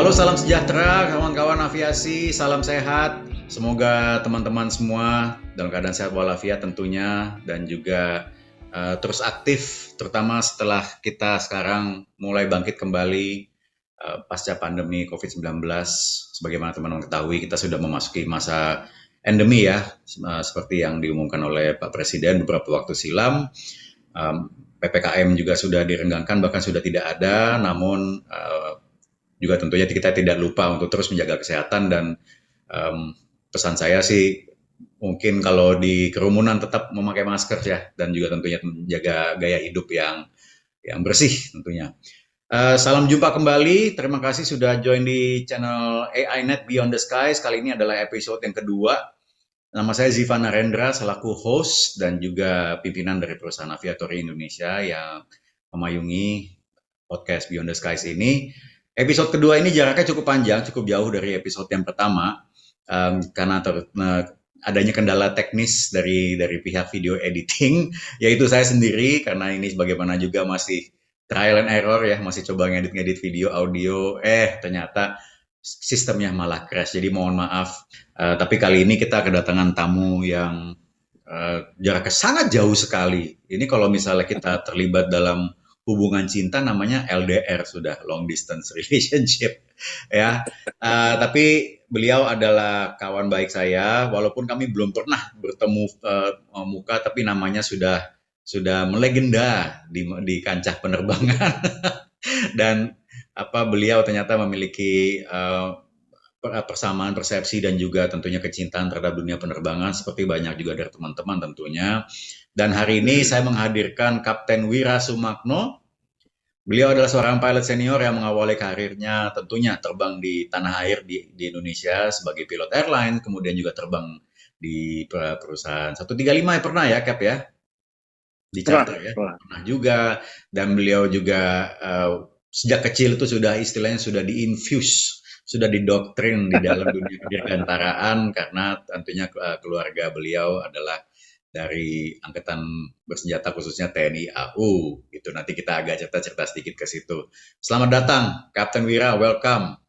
Halo, salam sejahtera kawan-kawan aviasi, salam sehat. Semoga teman-teman semua dalam keadaan sehat walafiat tentunya dan juga terus aktif, terutama setelah kita sekarang mulai bangkit kembali pasca pandemi COVID-19. Sebagaimana teman-teman ketahui, kita sudah memasuki masa endemi ya, seperti yang diumumkan oleh Pak Presiden beberapa waktu silam. PPKM juga sudah direnggangkan, bahkan sudah tidak ada, namun juga tentunya kita tidak lupa untuk terus menjaga kesehatan dan pesan saya sih mungkin kalau di kerumunan tetap memakai masker ya dan juga tentunya menjaga gaya hidup yang bersih tentunya. Salam jumpa kembali, terima kasih sudah join di channel AI Net Beyond the Skies. Kali ini adalah episode yang kedua. Nama saya Ziva Narendra selaku host dan juga pimpinan dari perusahaan aviatori Indonesia yang memayungi podcast Beyond the Skies ini. Episode kedua ini jaraknya cukup panjang, cukup jauh dari episode yang pertama karena adanya kendala teknis dari pihak video editing, yaitu saya sendiri karena ini sebagaimana juga masih trial and error ya, masih coba ngedit video, audio, ternyata sistemnya malah crash. Jadi mohon maaf. Tapi kali ini kita kedatangan tamu yang jaraknya sangat jauh sekali. Ini kalau misalnya kita terlibat dalam hubungan cinta namanya LDR, sudah long distance relationship ya. Tapi beliau adalah kawan baik saya, walaupun kami belum pernah bertemu muka, tapi namanya sudah melegenda di kancah penerbangan. Dan beliau ternyata memiliki persamaan persepsi dan juga tentunya kecintaan terhadap dunia penerbangan seperti banyak juga dari teman-teman tentunya. Dan hari ini saya menghadirkan Kapten Wira Sumakno. Beliau adalah seorang pilot senior yang mengawali karirnya tentunya terbang di tanah air di Indonesia sebagai pilot airline, kemudian juga terbang di perusahaan 135 ya pernah ya Cap ya? Di charter ya, pernah juga. Dan beliau juga sejak kecil itu sudah istilahnya sudah diinfuse, sudah didoktrin di dalam dunia kedirgantaraan karena tentunya keluarga beliau adalah dari angkatan bersenjata khususnya TNI AU gitu. Nanti kita agak cerita-cerita sedikit ke situ. Selamat datang Kapten Wira, welcome.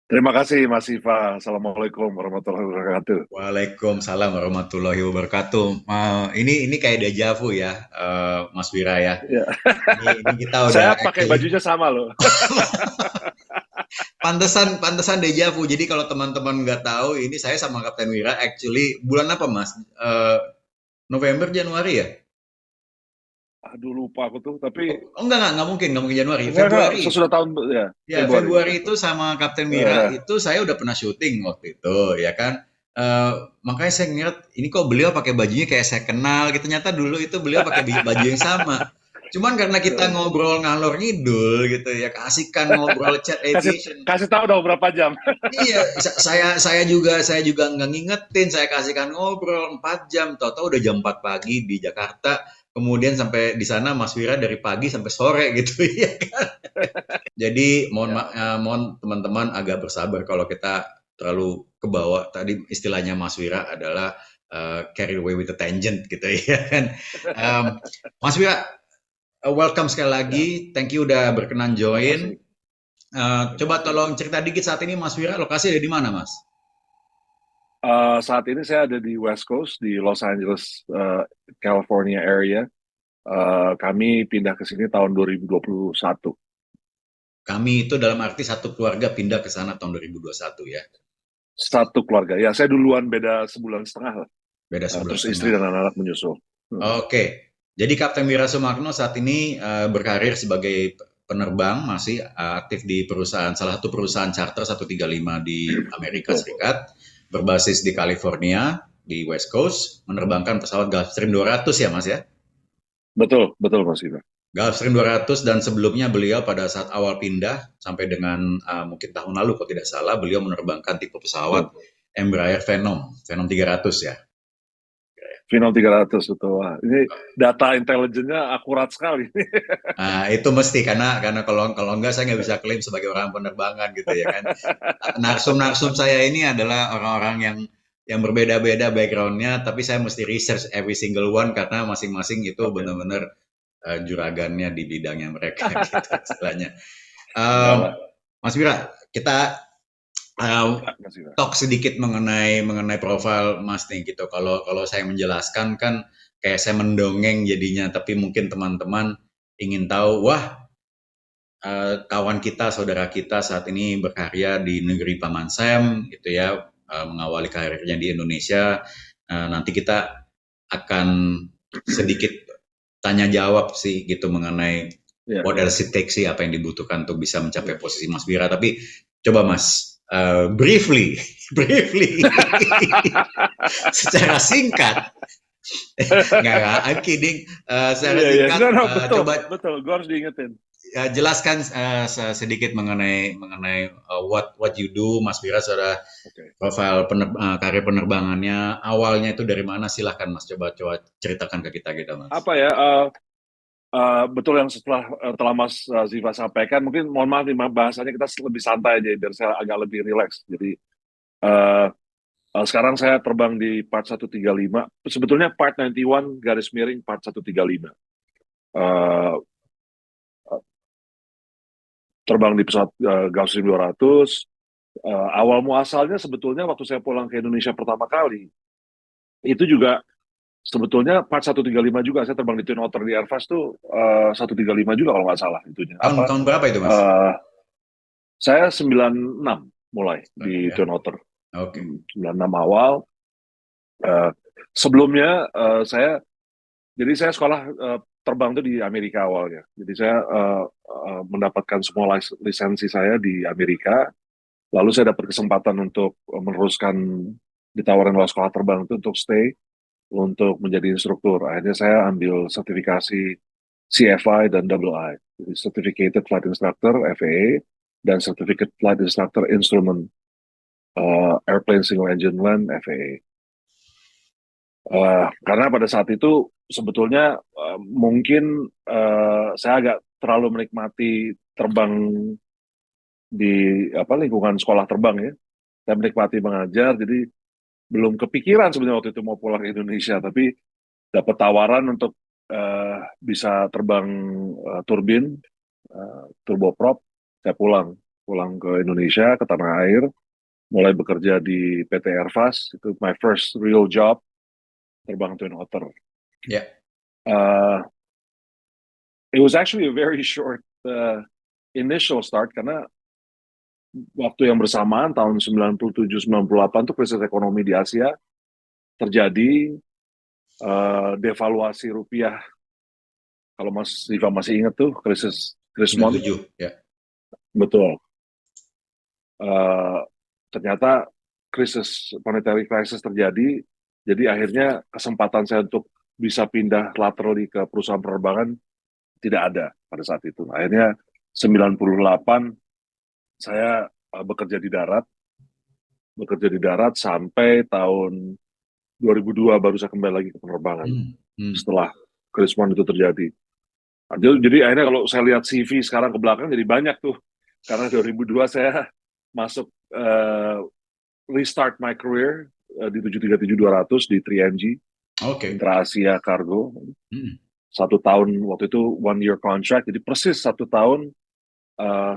Terima kasih Mas Siva. Assalamualaikum warahmatullahi wabarakatuh. Waalaikumsalam warahmatullahi wabarakatuh. Ini kayak dejavu ya, Mas Wira ya. Ya. Ini kita udah Saya pakai bajunya sama loh. Pantesan dejavu. Jadi kalau teman-teman nggak tahu, ini saya sama Kapten Wira actually bulan apa Mas? November, Januari ya? Aduh lupa aku tuh, tapi Nggak mungkin Januari. enggak, Februari. sesudah tahun ya. Ya, Februari itu sama Kapten Wira itu saya udah pernah syuting waktu itu, ya kan. Makanya saya ngeliat ini kok beliau pakai bajunya kayak saya kenal gitu. Ternyata dulu itu beliau pakai baju yang sama. Cuman karena kita ngobrol ngalor ngidul gitu ya, keasikan ngobrol chat aviation. kasih tahu dong berapa jam. Iya, saya juga nggak ngingetin, saya kasihkan ngobrol 4 jam, tahu-tahu udah jam 4 pagi di Jakarta, kemudian sampai di sana Mas Wira dari pagi sampai sore gitu ya kan. Jadi mohon teman-teman agak bersabar kalau kita terlalu ke bawah. Tadi istilahnya Mas Wira adalah carry away with the tangent gitu ya kan. Mas Wira, welcome sekali lagi. Thank you udah berkenan join. Coba tolong cerita dikit saat ini Mas Wira, lokasi ada di mana Mas? Saat ini saya ada di West Coast, di Los Angeles, California area. Kami pindah ke sini tahun 2021. Kami itu dalam arti satu keluarga pindah ke sana tahun 2021 ya? Satu keluarga. Ya, saya duluan beda sebulan setengah lah. Beda sebulan terus setengah. Istri dan anak-anak menyusul. Oke. Jadi Kapten Wira Sumakno saat ini berkarir sebagai penerbang, masih aktif di salah satu perusahaan charter 135 di Amerika Serikat, berbasis di California, di West Coast, menerbangkan pesawat Gulfstream 200 ya Mas ya? Betul Mas Iba. Gulfstream 200 dan sebelumnya beliau pada saat awal pindah sampai dengan mungkin tahun lalu kalau tidak salah, beliau menerbangkan tipe pesawat Embraer Phenom 300 ya. Phenom 300 itu. Wah, ini data intelijennya akurat sekali. Nah, itu mesti karena kalau enggak saya nggak bisa klaim sebagai orang penerbangan gitu ya kan. Narsum saya ini adalah orang-orang yang berbeda-beda backgroundnya, tapi saya mesti research every single one karena masing-masing itu benar-benar juragannya di bidangnya mereka gitu istilahnya. Mas Wira, kita uh, Ya, Mas Ira. talk sedikit mengenai profil Mas nih gitu. Kalau kalau saya menjelaskan kan kayak saya mendongeng jadinya, tapi mungkin teman-teman ingin tahu, wah, kawan kita, saudara kita saat ini berkarya di negeri Paman Sam gitu ya, mengawali karirnya di Indonesia. Nanti kita akan sedikit tanya jawab sih gitu mengenai Ya, what else it takes sih, apa yang dibutuhkan untuk bisa mencapai posisi Mas Bira. Tapi coba Mas, briefly, briefly, secara singkat, nggak, I'm kidding, secara iya, iya. singkat, No, no, betul, coba betul. Gue harus diingetin. jelaskan sedikit mengenai what you do, Mas Bira, sudah Oke. profil karir penerbangannya awalnya itu dari mana? Silahkan Mas, coba ceritakan ke kita gitu Mas. Apa ya? Betul yang telah Mas Ziva sampaikan. Mungkin mohon maaf nih, bahasanya kita lebih santai aja, biar saya agak lebih rileks. Jadi uh, sekarang saya terbang di Part 135. Sebetulnya Part 91 garis miring Part 135. Uh, Terbang di pesawat Gauss 1200. Awal muasalnya sebetulnya waktu saya pulang ke Indonesia pertama kali, itu juga sebetulnya Part 135 juga. Saya terbang di Twin Otter di Airbus tuh 135 juga kalau nggak salah itunya. Tahun berapa itu Mas? Uh, saya 96 mulai di Ya, Twin Otter. oke. 96 awal. Uh, Sebelumnya jadi saya sekolah terbang itu di Amerika awalnya. Jadi saya mendapatkan semua lisensi saya di Amerika. Lalu saya dapat kesempatan untuk meneruskan ditawarin oleh sekolah terbang itu untuk stay untuk menjadi instruktur. Akhirnya saya ambil sertifikasi CFI dan II. Jadi Certificated Flight Instructor (FAA) dan Certificate Flight Instructor Instrument Airplane Single Engine Land (FAA). Karena pada saat itu sebetulnya mungkin saya agak terlalu menikmati terbang di lingkungan sekolah terbang ya. Saya menikmati mengajar, jadi belum kepikiran sebenarnya waktu itu mau pulang ke Indonesia, tapi dapat tawaran untuk bisa terbang turbin, turboprop. Saya pulang ke Indonesia, ke tanah air, mulai bekerja di PT Airbus. Itu my first real job, terbang Twin Otter. Ya. Uh, it was actually a very short initial start karena waktu yang bersamaan tahun 97-98 tuh krisis ekonomi di Asia terjadi, devaluasi rupiah. Kalau Mas Riva masih ingat tuh krisis Krismon, 97 ya. betul. Uh, Ternyata monetary crisis terjadi, jadi akhirnya kesempatan saya untuk bisa pindah laterally ke perusahaan penerbangan tidak ada pada saat itu. Akhirnya 98 saya bekerja di darat sampai tahun 2002 baru saya kembali lagi ke penerbangan Hmm, hmm. setelah Krismon itu terjadi. Jadi akhirnya kalau saya lihat CV sekarang ke belakang jadi banyak tuh. Karena 2002 saya masuk restart my career di 737-200 di 3NG, Oke. Intra Asia Cargo. Hmm. 1 tahun waktu itu 1 year contract, jadi persis 1 tahun.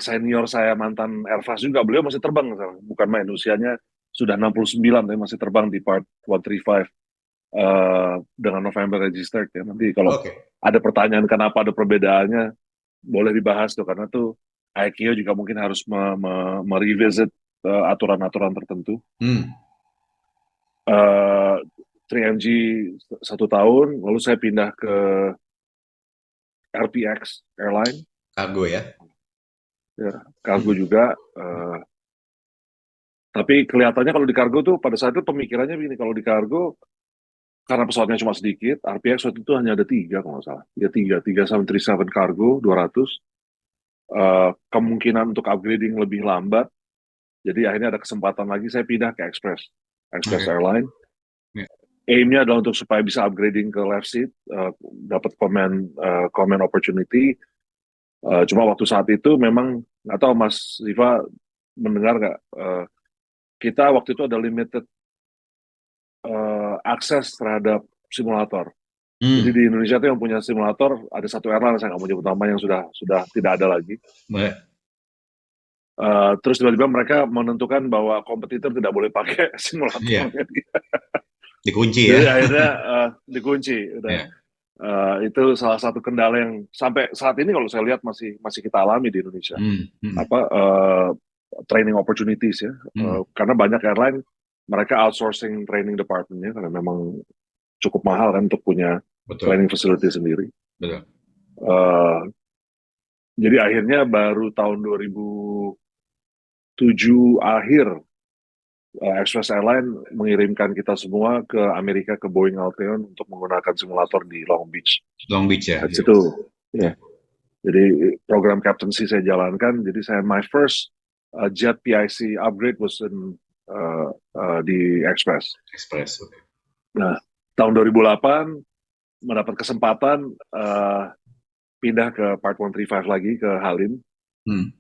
Senior saya mantan Airbus juga, beliau masih terbang sekarang. Bukan main, usianya sudah 69 tapi masih terbang di Part 135 dengan November registered ya. Nanti kalau Oke. ada pertanyaan kenapa ada perbedaannya, boleh dibahas tuh, karena tuh ICAO juga mungkin harus merevisit aturan-aturan tertentu. Hmm. 3MG 1 tahun, lalu saya pindah ke RPX Airline, Kargo ya. ya, kargo Hmm. juga. Tapi kelihatannya kalau di kargo tuh pada saat itu pemikirannya begini, kalau di kargo karena pesawatnya cuma sedikit, RPX waktu itu hanya ada 3 kalau nggak salah. Ya tiga 737 kargo 200. Kemungkinan untuk upgrading lebih lambat. Jadi akhirnya ada kesempatan lagi saya pindah ke Express Oke. Airline. Ya. Aim-nya adalah untuk supaya bisa upgrading ke left seat, dapat command opportunity. Cuma waktu saat itu memang nggak tahu Mas Riva mendengar nggak, kita waktu itu ada limited akses terhadap simulator. Jadi Hmm. di Indonesia itu yang punya simulator ada satu airline, saya nggak mau nyebut nama, yang sudah tidak ada lagi. Boleh. Terus tiba-tiba mereka menentukan bahwa kompetitor tidak boleh pakai Iya, simulatornya. dikunci ya. Jadi akhirnya dikunci. Udah. Iya. Itu salah satu kendala yang sampai saat ini kalau saya lihat masih masih kita alami di Indonesia. Hmm, hmm, Apa training opportunities ya, hmm. karena banyak airline mereka outsourcing training departmentnya karena memang cukup mahal kan untuk punya Betul, training facility sendiri. betul. Eh, jadi akhirnya baru tahun 2007 akhir Express Airline mengirimkan kita semua ke Amerika ke Boeing Alteon untuk menggunakan simulator di Long Beach. Long Beach ya. Di Iya. situ, ya. Iya. Jadi program captaincy saya jalankan. Jadi saya my first jet PIC upgrade was di Express. Express. Oke. Nah, tahun 2008 mendapat kesempatan pindah ke Part 135 lagi ke Halim. Hmm.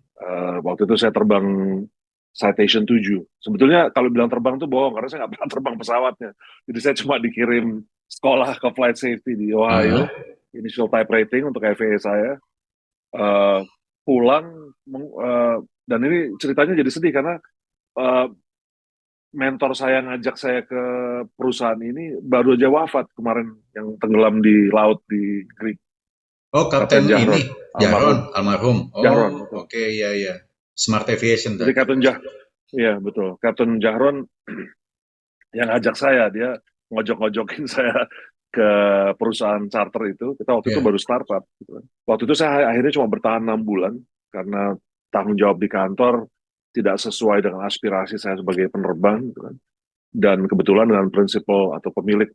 Waktu itu saya terbang Citation 7. Sebetulnya kalau bilang terbang tuh bohong, karena saya nggak pernah terbang pesawatnya. Jadi saya cuma dikirim sekolah ke flight safety di Ohio, Ah, initial type rating untuk FAA saya. Eh, Pulang, dan ini ceritanya jadi sedih karena eh, mentor saya ngajak saya ke perusahaan ini baru aja wafat kemarin, yang tenggelam di laut di Greek, oh, Kapten Kapten Jahron, ini Jahron almarhum. almarhum. Oh, Jahron, betul. oke, iya iya. Smart Aviation Jadi tadi. Kapten iya betul. Kapten Jahron yang ngajak saya, dia ngojok-ngojokin saya ke perusahaan charter itu. Kita waktu itu Iya. baru startup. Gitu kan. Waktu itu saya akhirnya cuma bertahan 6 bulan karena tanggung jawab di kantor tidak sesuai dengan aspirasi saya sebagai penerbang. Gitu kan. Dan kebetulan dengan prinsipal atau pemilik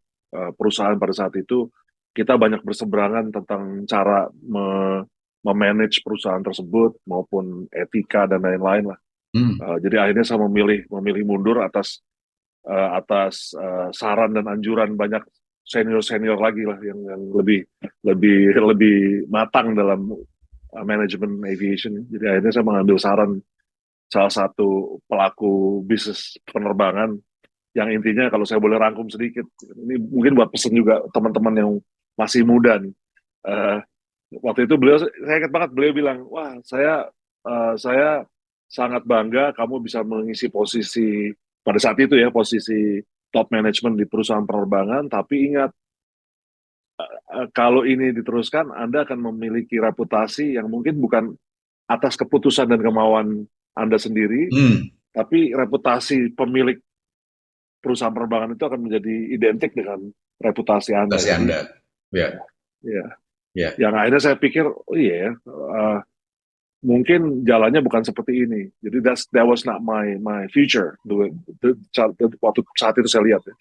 perusahaan pada saat itu, kita banyak berseberangan tentang cara memanage perusahaan tersebut maupun etika dan lain-lain lah. Hmm. Jadi akhirnya saya memilih mundur atas saran dan anjuran banyak senior lagi lah yang lebih lebih lebih matang dalam manajemen aviation. Jadi akhirnya saya mengambil saran salah satu pelaku bisnis penerbangan yang intinya kalau saya boleh rangkum sedikit, ini mungkin buat pesen juga teman-teman yang masih muda nih. Eh, Waktu itu beliau, saya ingat banget beliau bilang, wah saya sangat bangga kamu bisa mengisi posisi pada saat itu ya, posisi top management di perusahaan penerbangan, tapi ingat kalau ini diteruskan Anda akan memiliki reputasi yang mungkin bukan atas keputusan dan kemauan Anda sendiri, Hmm. tapi reputasi pemilik perusahaan penerbangan itu akan menjadi identik dengan reputasi Anda. Kasih Jadi Anda. Ya, ya, ya. yang akhirnya saya pikir, oh iya ya, mungkin jalannya bukan seperti ini. Jadi that was not my future. Waktu saat itu saya lihat ya.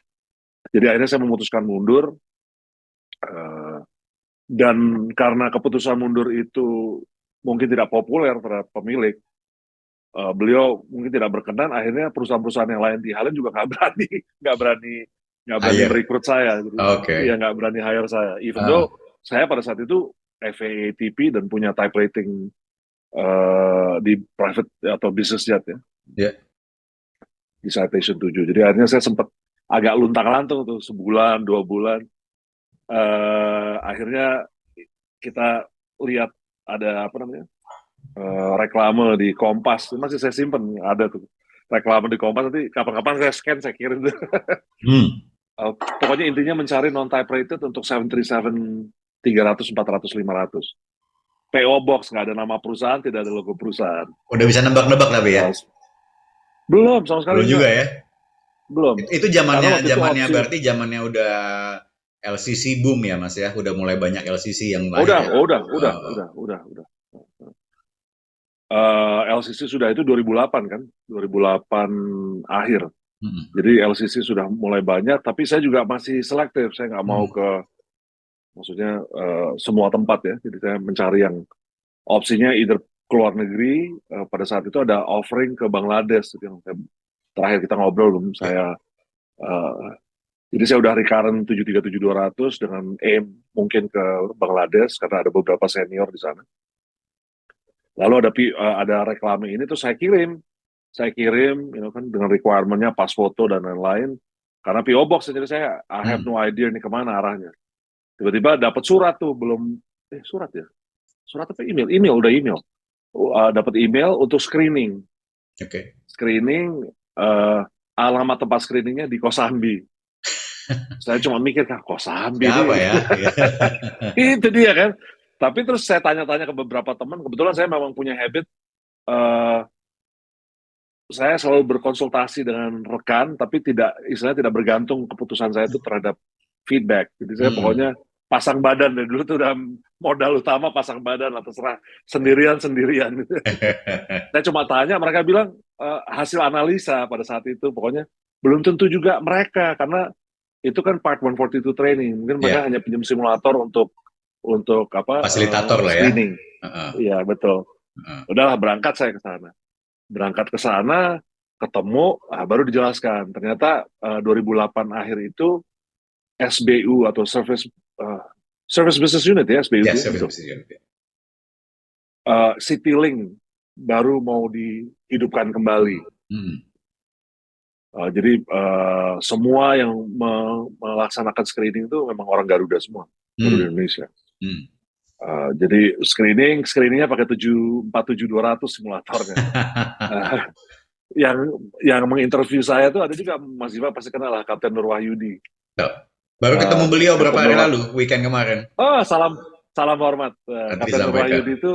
Jadi akhirnya saya memutuskan mundur, uh, dan karena keputusan mundur itu mungkin tidak populer terhadap pemilik, beliau mungkin tidak berkenan. Akhirnya perusahaan-perusahaan yang lain di Halim juga nggak berani, nggak berani Hire. merekrut saya. Jadi ya Oke. nggak berani hire saya. Even Ah, though saya pada saat itu FAA ATP dan punya type rating di private atau business jet ya, ya. di Citation 7. Jadi akhirnya saya sempat agak luntang-lantung tuh sebulan, 2 bulan. Akhirnya kita lihat ada apa namanya, reklame di Kompas, masih saya simpen, ada tuh reklame di Kompas, nanti kapan-kapan saya scan, saya kirim tuh. Hmm. Pokoknya intinya mencari non-type rated untuk 737 300, 400, 500. PO Box, nggak ada nama perusahaan, tidak ada logo perusahaan. Udah bisa nebak-nebak tapi ya. Uh, Belum, sama sekali Belum juga enggak. ya. Belum. Itu Karena zamannya waktu itu zamannya opsi, berarti zamannya udah LCC boom ya Mas ya. Udah mulai banyak LCC yang oh, lahir ya. udah. LCC sudah itu 2008 kan, 2008 akhir. Hmm. Jadi LCC sudah mulai banyak, tapi saya juga masih selektif. Saya nggak mau Hmm. ke, maksudnya semua tempat ya. Jadi saya mencari yang opsinya either ke luar negeri. Pada saat itu ada offering ke Bangladesh, yang terakhir kita ngobrol belum Ya. saya. eh, jadi saya udah recurrent 737-200 dengan aim mungkin ke Bangladesh karena ada beberapa senior di sana. Lalu ada reklame ini tuh saya kirim, kan dengan requirement-nya pas foto dan lain-lain. Karena PO Box, jadi saya I have Hmm. no idea ini kemana arahnya. Tiba-tiba dapat surat tuh, belum, surat ya? Surat apa email? Email, udah email. Dapat email untuk screening. Oke. Screening, alamat tempat screeningnya di Kosambi. Saya cuma mikir, Kosambi ini, Siapa ya? itu dia kan. Tapi terus saya tanya-tanya ke beberapa teman, kebetulan saya memang punya habit, eh, saya selalu berkonsultasi dengan rekan, tapi istilahnya tidak bergantung keputusan saya itu terhadap feedback. Jadi saya Hmm. pokoknya pasang badan dari dulu tuh udah modal utama pasang badan lah, terserah sendirian. Saya cuma tanya, mereka bilang hasil analisa pada saat itu, pokoknya belum tentu juga mereka, karena itu kan part 142 training, mungkin mereka Ya, hanya pinjam simulator untuk apa fasilitator lah ya. screening. Heeh, Iya betul. heeh. Udahlah berangkat saya ke sana. Berangkat ke sana, ketemu, baru dijelaskan. Ternyata 2008 akhir itu SBU atau Service Business Unit ya SBU Ya, itu ya service betul. position. Citylink baru mau dihidupkan kembali. Hmm. Jadi semua yang melaksanakan screening itu memang orang Garuda semua, Garuda Hmm. Indonesia. Hmm. Jadi screeningnya pakai 747-200 simulatornya. Uh, yang yang menginterview saya tuh ada juga Mas Iva pasti kenal lah Kapten Nur Wahyudi. Tuh. Baru ketemu Uh, beliau berapa Kapten hari Nur lalu, weekend kemarin. salam salam hormat. Nanti Kapten Nur disampaikan. Wahyudi itu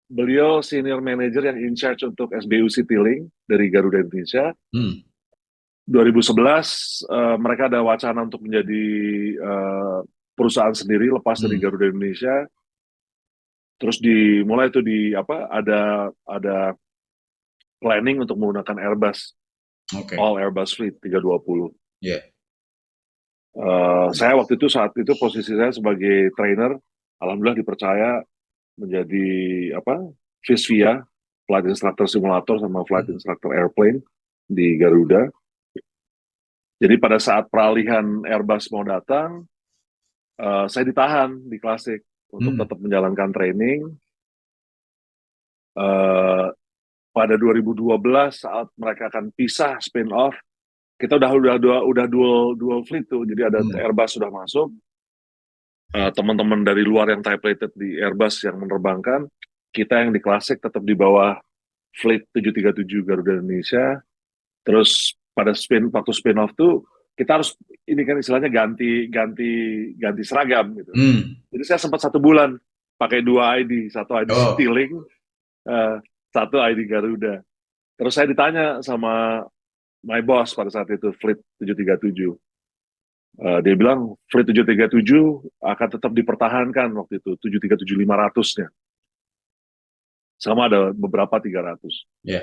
beliau senior manager yang in charge untuk SBU Citylink dari Garuda Indonesia. Hmm. 2011 mereka ada wacana untuk menjadi perusahaan sendiri lepas dari Hmm. Garuda Indonesia. Terus dimulai itu ada planning untuk menggunakan Airbus, Oke. all Airbus fleet 320. Ya. Saya waktu itu saat itu posisi saya sebagai trainer, alhamdulillah dipercaya menjadi FISVIA, flight instructor simulator sama flight Hmm. instructor airplane di Garuda. Jadi pada saat peralihan Airbus mau datang, saya ditahan di Klasik untuk Hmm. tetap menjalankan training. Uh, Pada 2012 saat mereka akan pisah spin off, kita udah dual fleet tuh, jadi ada Hmm. Airbus sudah masuk, teman-teman dari luar yang type rated di Airbus yang menerbangkan, kita yang di Klasik tetap di bawah fleet 737 Garuda Indonesia. Terus pada waktu spin off tuh kita harus ini kan istilahnya ganti seragam gitu. Hmm. Jadi saya sempat 1 bulan pakai 2 ID, satu ID Oh. Citylink, eh, satu ID Garuda. Terus saya ditanya sama my boss pada saat itu, Fleet 737. Dia bilang Fleet 737 akan tetap dipertahankan waktu itu, 737-500-nya. Sama ada beberapa 300. Ya.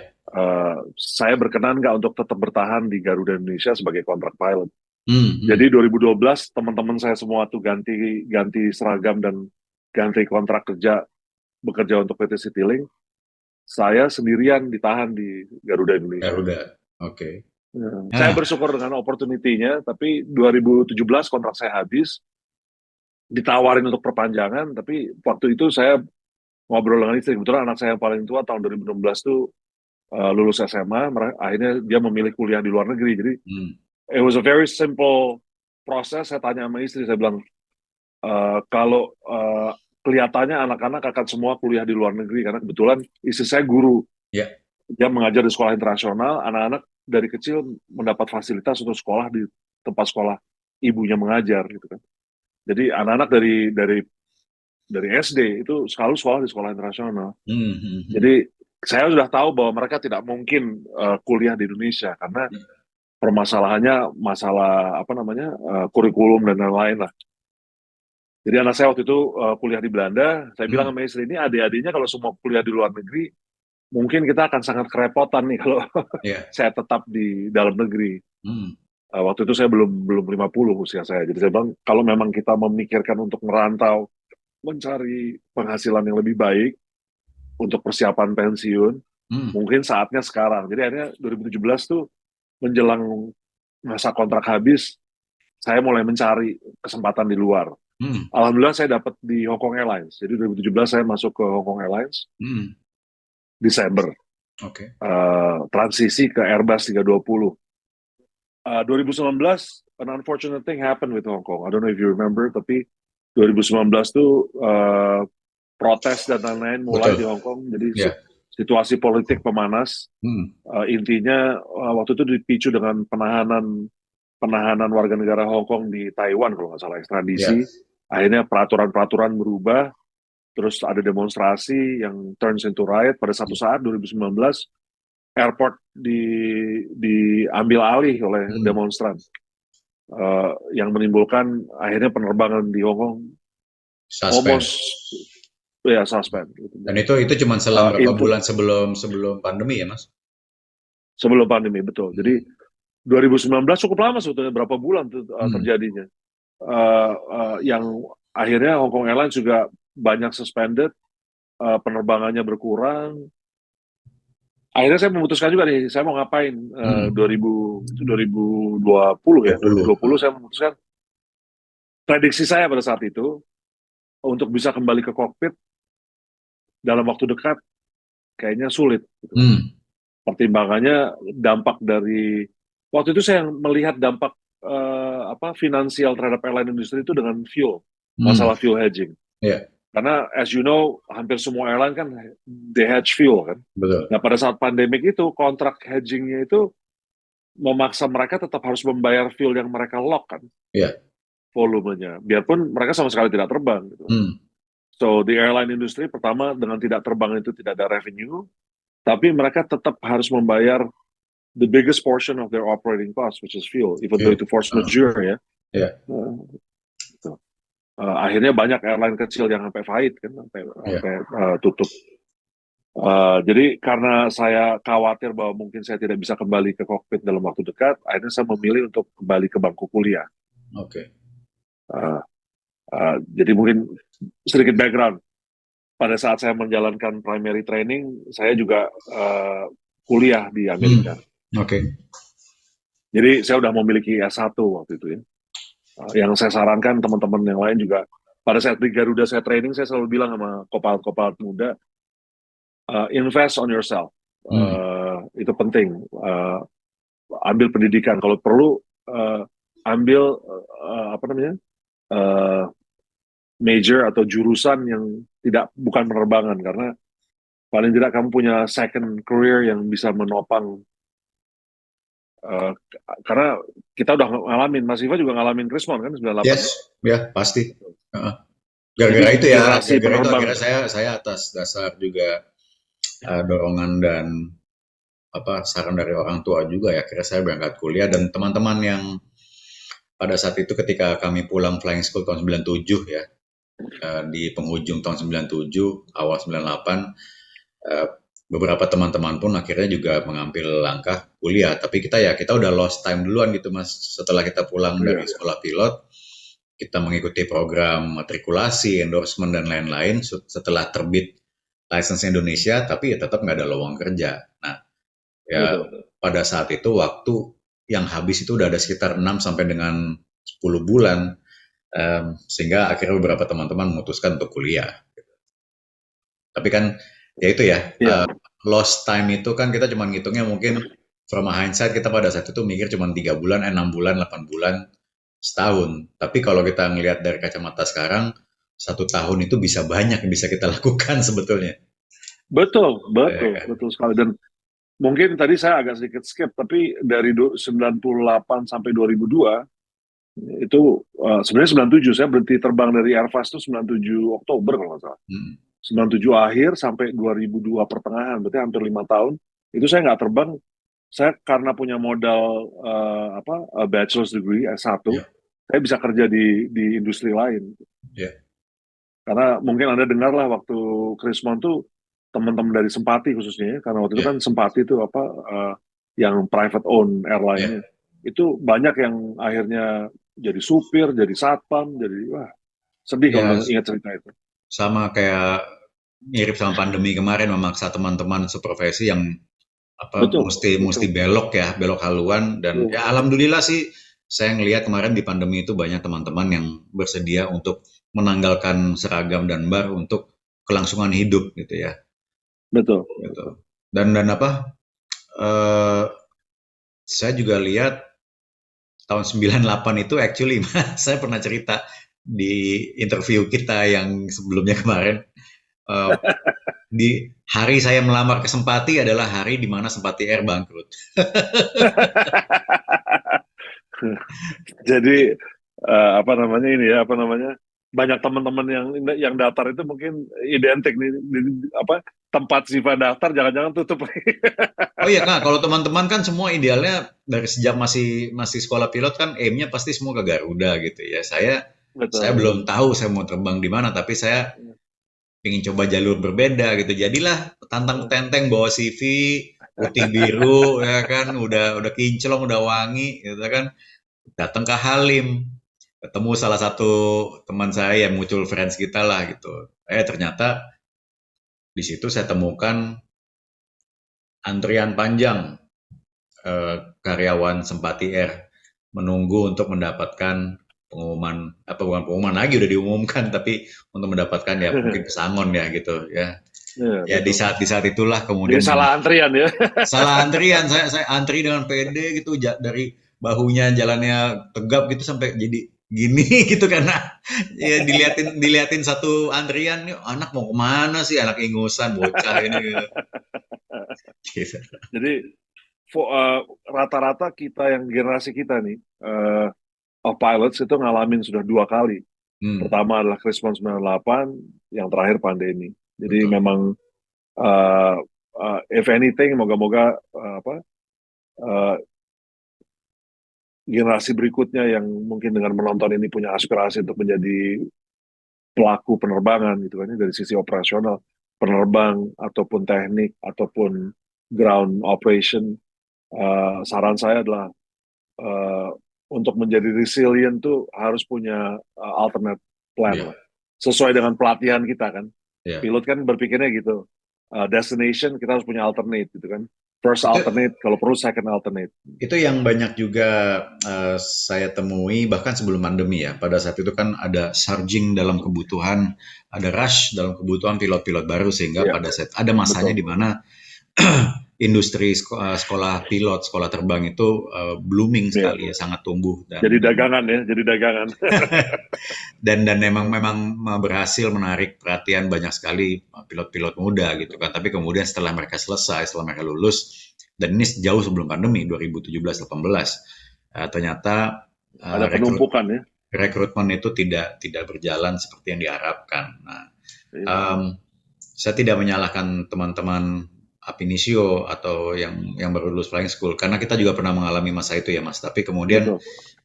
Saya berkenan nggak untuk tetap bertahan di Garuda Indonesia sebagai kontrak pilot. Hmm. Jadi 2012 teman-teman saya semua tuh ganti seragam dan ganti kontrak bekerja untuk PT Citylink. Saya sendirian ditahan di Garuda Indonesia. Garuda. Oke. Saya Nah. bersyukur dengan opportunity-nya, tapi 2017 kontrak saya habis, ditawarin untuk perpanjangan, tapi waktu itu saya ngobrol dengan istri, kebetulan anak saya yang paling tua tahun 2016 tuh lulus SMA, akhirnya dia memilih kuliah di luar negeri, jadi Hmm. it was a very simple proses. Saya tanya sama istri, saya bilang, kalau kelihatannya anak-anak akan semua kuliah di luar negeri, karena kebetulan istri saya guru, Ya. dia mengajar di sekolah internasional, anak-anak dari kecil mendapat fasilitas untuk sekolah di tempat sekolah ibunya mengajar gitu kan. Jadi anak-anak dari SD itu selalu sekolah di sekolah internasional. Hmm. Hmm. Hmm. Jadi saya sudah tahu bahwa mereka tidak mungkin kuliah di Indonesia karena permasalahannya masalah kurikulum dan lain-lain lah. Jadi anak saya waktu itu kuliah di Belanda, saya bilang Hmm. sama istri ini adik-adiknya kalau semua kuliah di luar negeri, mungkin kita akan sangat kerepotan nih kalau Ya. saya tetap di dalam negeri. Hmm. Waktu itu saya belum 50 usia saya. Jadi saya bilang kalau memang kita memikirkan untuk merantau, mencari penghasilan yang lebih baik untuk persiapan pensiun, Hmm. mungkin saatnya sekarang. Jadi akhirnya 2017 tuh menjelang masa kontrak habis, saya mulai mencari kesempatan di luar. Hmm. Alhamdulillah saya dapat di Hong Kong Airlines. Jadi 2017 saya masuk ke Hong Kong Airlines, Hmm. Desember. Oke. Transisi ke Airbus 320. 2019, an unfortunate thing happened with Hong Kong. I don't know if you remember, tapi 2019 tuh protes dan lain-lain mulai Betul. di Hong Kong. Jadi Ya. situasi politik pemanas. Hmm. Intinya waktu itu dipicu dengan penahanan warga negara Hong Kong di Taiwan kalau nggak salah Ya. ekstradisi. Akhirnya peraturan-peraturan berubah, terus ada demonstrasi yang turns into riot. Pada satu saat 2019, airport diambil alih oleh Hmm. demonstran, yang menimbulkan akhirnya penerbangan di Hong Kong Suspend. almost ya suspend. Gitu. Dan itu cuma selang berapa Itu bulan sebelum pandemi ya, Mas? sebelum pandemi, betul. Jadi Hmm. 2019 cukup lama sebetulnya, berapa bulan Hmm. terjadinya. Yang akhirnya Hong Kong Airlines juga banyak suspended, penerbangannya berkurang. Akhirnya saya memutuskan juga nih, saya mau ngapain. Hmm. 2020 ya, 20. 2020 saya memutuskan, prediksi saya pada saat itu untuk bisa kembali ke kokpit dalam waktu dekat kayaknya sulit. Gitu. Hmm. Pertimbangannya dampak dari waktu itu saya melihat dampak finansial terhadap airline industri itu dengan fuel, Hmm. masalah fuel hedging. Ya, Karena as you know, hampir semua airline kan they hedge fuel kan. betul. Nah pada saat pandemik itu kontrak hedgingnya itu memaksa mereka tetap harus membayar fuel yang mereka lock kan, Ya. volumenya, biarpun mereka sama sekali tidak terbang. Gitu. Hmm. So the airline industry pertama dengan tidak terbang itu tidak ada revenue, tapi mereka tetap harus membayar the biggest portion of their operating cost, which is fuel, even though Fuel. itu force Ah, majeure ya. ya. Gitu. Akhirnya banyak airline kecil yang sampai fight kan, Ya. sampai tutup. Jadi karena saya khawatir bahwa mungkin saya tidak bisa kembali ke kokpit dalam waktu dekat, akhirnya saya memilih untuk kembali ke bangku kuliah. Oke. Uh, jadi mungkin sedikit background. Pada saat saya menjalankan primary training, saya juga kuliah di Hmm. Amerika. Oke. Jadi saya udah memiliki S1 waktu itu ya. Yang saya sarankan teman-teman yang lain juga, pada saat di Garuda saya training, saya selalu bilang sama kopilot-kopilot muda, invest on yourself. Hmm. Itu penting. Ambil pendidikan. Kalau perlu, ambil uh, major atau jurusan yang bukan penerbangan, karena paling tidak kamu punya second career yang bisa menopang. Karena kita udah ngalamin, Mas Iva juga ngalamin Krismon kan 98 Yes, ya. ya pasti. Uh-uh. Jadi Gara-gara itu ya, generasi gara-gara itu penerbang. akhirnya saya atas dasar juga dorongan dan saran dari orang tua juga ya, akhirnya saya berangkat kuliah dan teman-teman yang pada saat itu ketika kami pulang flying school tahun 97 ya, di penghujung tahun 97, awal 98, beberapa teman-teman pun akhirnya juga mengambil langkah kuliah. Tapi kita udah lost time duluan gitu Mas. Setelah kita pulang dari Iya. sekolah pilot, kita mengikuti program matrikulasi, endorsement dan lain-lain. Setelah terbit license Indonesia, tapi ya tetap nggak ada lowongan kerja. Nah, ya Betul. pada saat itu waktu yang habis itu udah ada sekitar 6 sampai dengan 10 bulan. Sehingga akhirnya beberapa teman-teman memutuskan untuk kuliah. Tapi kan ya itu ya, Iya. lost time itu kan kita cuma ngitungnya mungkin from a hindsight kita pada saat itu mikir cuma 3 bulan, 6 bulan, 8 bulan, setahun. Tapi kalau kita ngelihat dari kacamata sekarang, 1 tahun itu bisa banyak yang bisa kita lakukan sebetulnya. Betul, Ya betul, kan? betul sekali. Dan mungkin tadi saya agak sedikit skip, tapi dari 98 sampai 2002, itu sebenarnya 97, saya berhenti terbang dari Airbus itu 97 Oktober kalau nggak salah. Hmm. 97 akhir sampai 2002 pertengahan, berarti hampir 5 tahun. Itu saya nggak terbang. Saya karena punya modal bachelor's degree S1, Ya, saya bisa kerja di industri lain. ya, Karena mungkin Anda dengar lah waktu Krismon tuh teman-teman dari Sempati khususnya ya, karena waktu itu ya, kan Sempati itu yang private owned ya. airline-nya. Itu banyak yang akhirnya jadi supir, jadi satpam, jadi wah sedih Ya, kalau ingat cerita itu. sama kayak mirip sama pandemi kemarin memaksa teman-teman seprofesi yang Betul, mesti mesti betul. belok ya, belok haluan dan Betul. ya alhamdulillah sih saya ngelihat kemarin di pandemi itu banyak teman-teman yang bersedia untuk menanggalkan seragam dan bar untuk kelangsungan hidup gitu ya. Betul. Gitu. Dan eh, saya juga lihat tahun 98 itu actually saya pernah cerita di interview kita yang sebelumnya kemarin. eh, di hari saya melamar ke Sempati adalah hari di mana Sempati Air bangkrut. Jadi apa namanya ini ya, apa namanya, banyak teman-teman yang daftar itu mungkin identik nih, apa, tempat Siva daftar jangan-jangan tutup. Oh iya Kak, kalau teman-teman kan semua idealnya dari sejak masih masih sekolah pilot kan aimnya pasti semua ke Garuda gitu ya. Saya Betul. belum tahu saya mau terbang di mana, tapi saya ingin coba jalur berbeda gitu. Jadilah tantang tenteng bawa CV putih biru ya kan, udah kinclong, udah wangi gitu kan. Datang ke Halim, ketemu salah satu teman saya yang mutual friends kita lah gitu. Ternyata di situ saya temukan antrian panjang karyawan Sempati Air menunggu untuk mendapatkan pengumuman, apa bukan pengumuman lagi udah diumumkan, tapi untuk mendapatkan ya mungkin pesangon ya gitu ya. Iya, Ya betul. di saat itulah Jadi kemudian salah antrian ya. salah antrian, saya antri dengan pede gitu dari bahunya jalannya tegap gitu sampai jadi gini gitu karena ya diliatin satu antrian nih anak mau kemana sih, anak ingusan bocah ini gitu. Gitu. Jadi rata-rata kita yang generasi kita nih, of pilots itu ngalamin sudah dua kali. Hmm, Pertama adalah Krismon 98, yang terakhir pandemi. Jadi betul. memang uh, if anything, moga-moga uh, generasi berikutnya yang mungkin dengan menonton ini punya aspirasi untuk menjadi pelaku penerbangan gitu kan, dari sisi operasional, penerbang ataupun teknik ataupun ground operation. Saran saya adalah uh, untuk menjadi resilient tuh harus punya alternate plan Ya, lah. Sesuai dengan pelatihan kita kan. ya. Pilot kan berpikirnya gitu. Destination kita harus punya alternate gitu kan. First Itu alternate, kalau perlu second alternate. Itu yang banyak juga saya temui bahkan sebelum pandemi ya. Pada saat itu kan ada surging dalam kebutuhan, ada rush dalam kebutuhan pilot-pilot baru sehingga Iya, pada saat ada masanya betul. di mana industri sekolah pilot, sekolah terbang itu blooming Iya. sekali ya, sangat tumbuh Jadi dan dagangan ya, jadi dagangan. dan memang berhasil menarik perhatian banyak sekali pilot-pilot muda gitu kan. Tapi kemudian setelah mereka selesai, setelah mereka lulus, dan ini jauh sebelum pandemi 2017-18, ternyata Ada penumpukan ya. rekrutmen itu tidak berjalan seperti yang diharapkan. Nah, Iya, um, saya tidak menyalahkan teman-teman Apinisio atau yang baru lulus flying school karena kita juga pernah mengalami masa itu ya Mas. Tapi kemudian betul.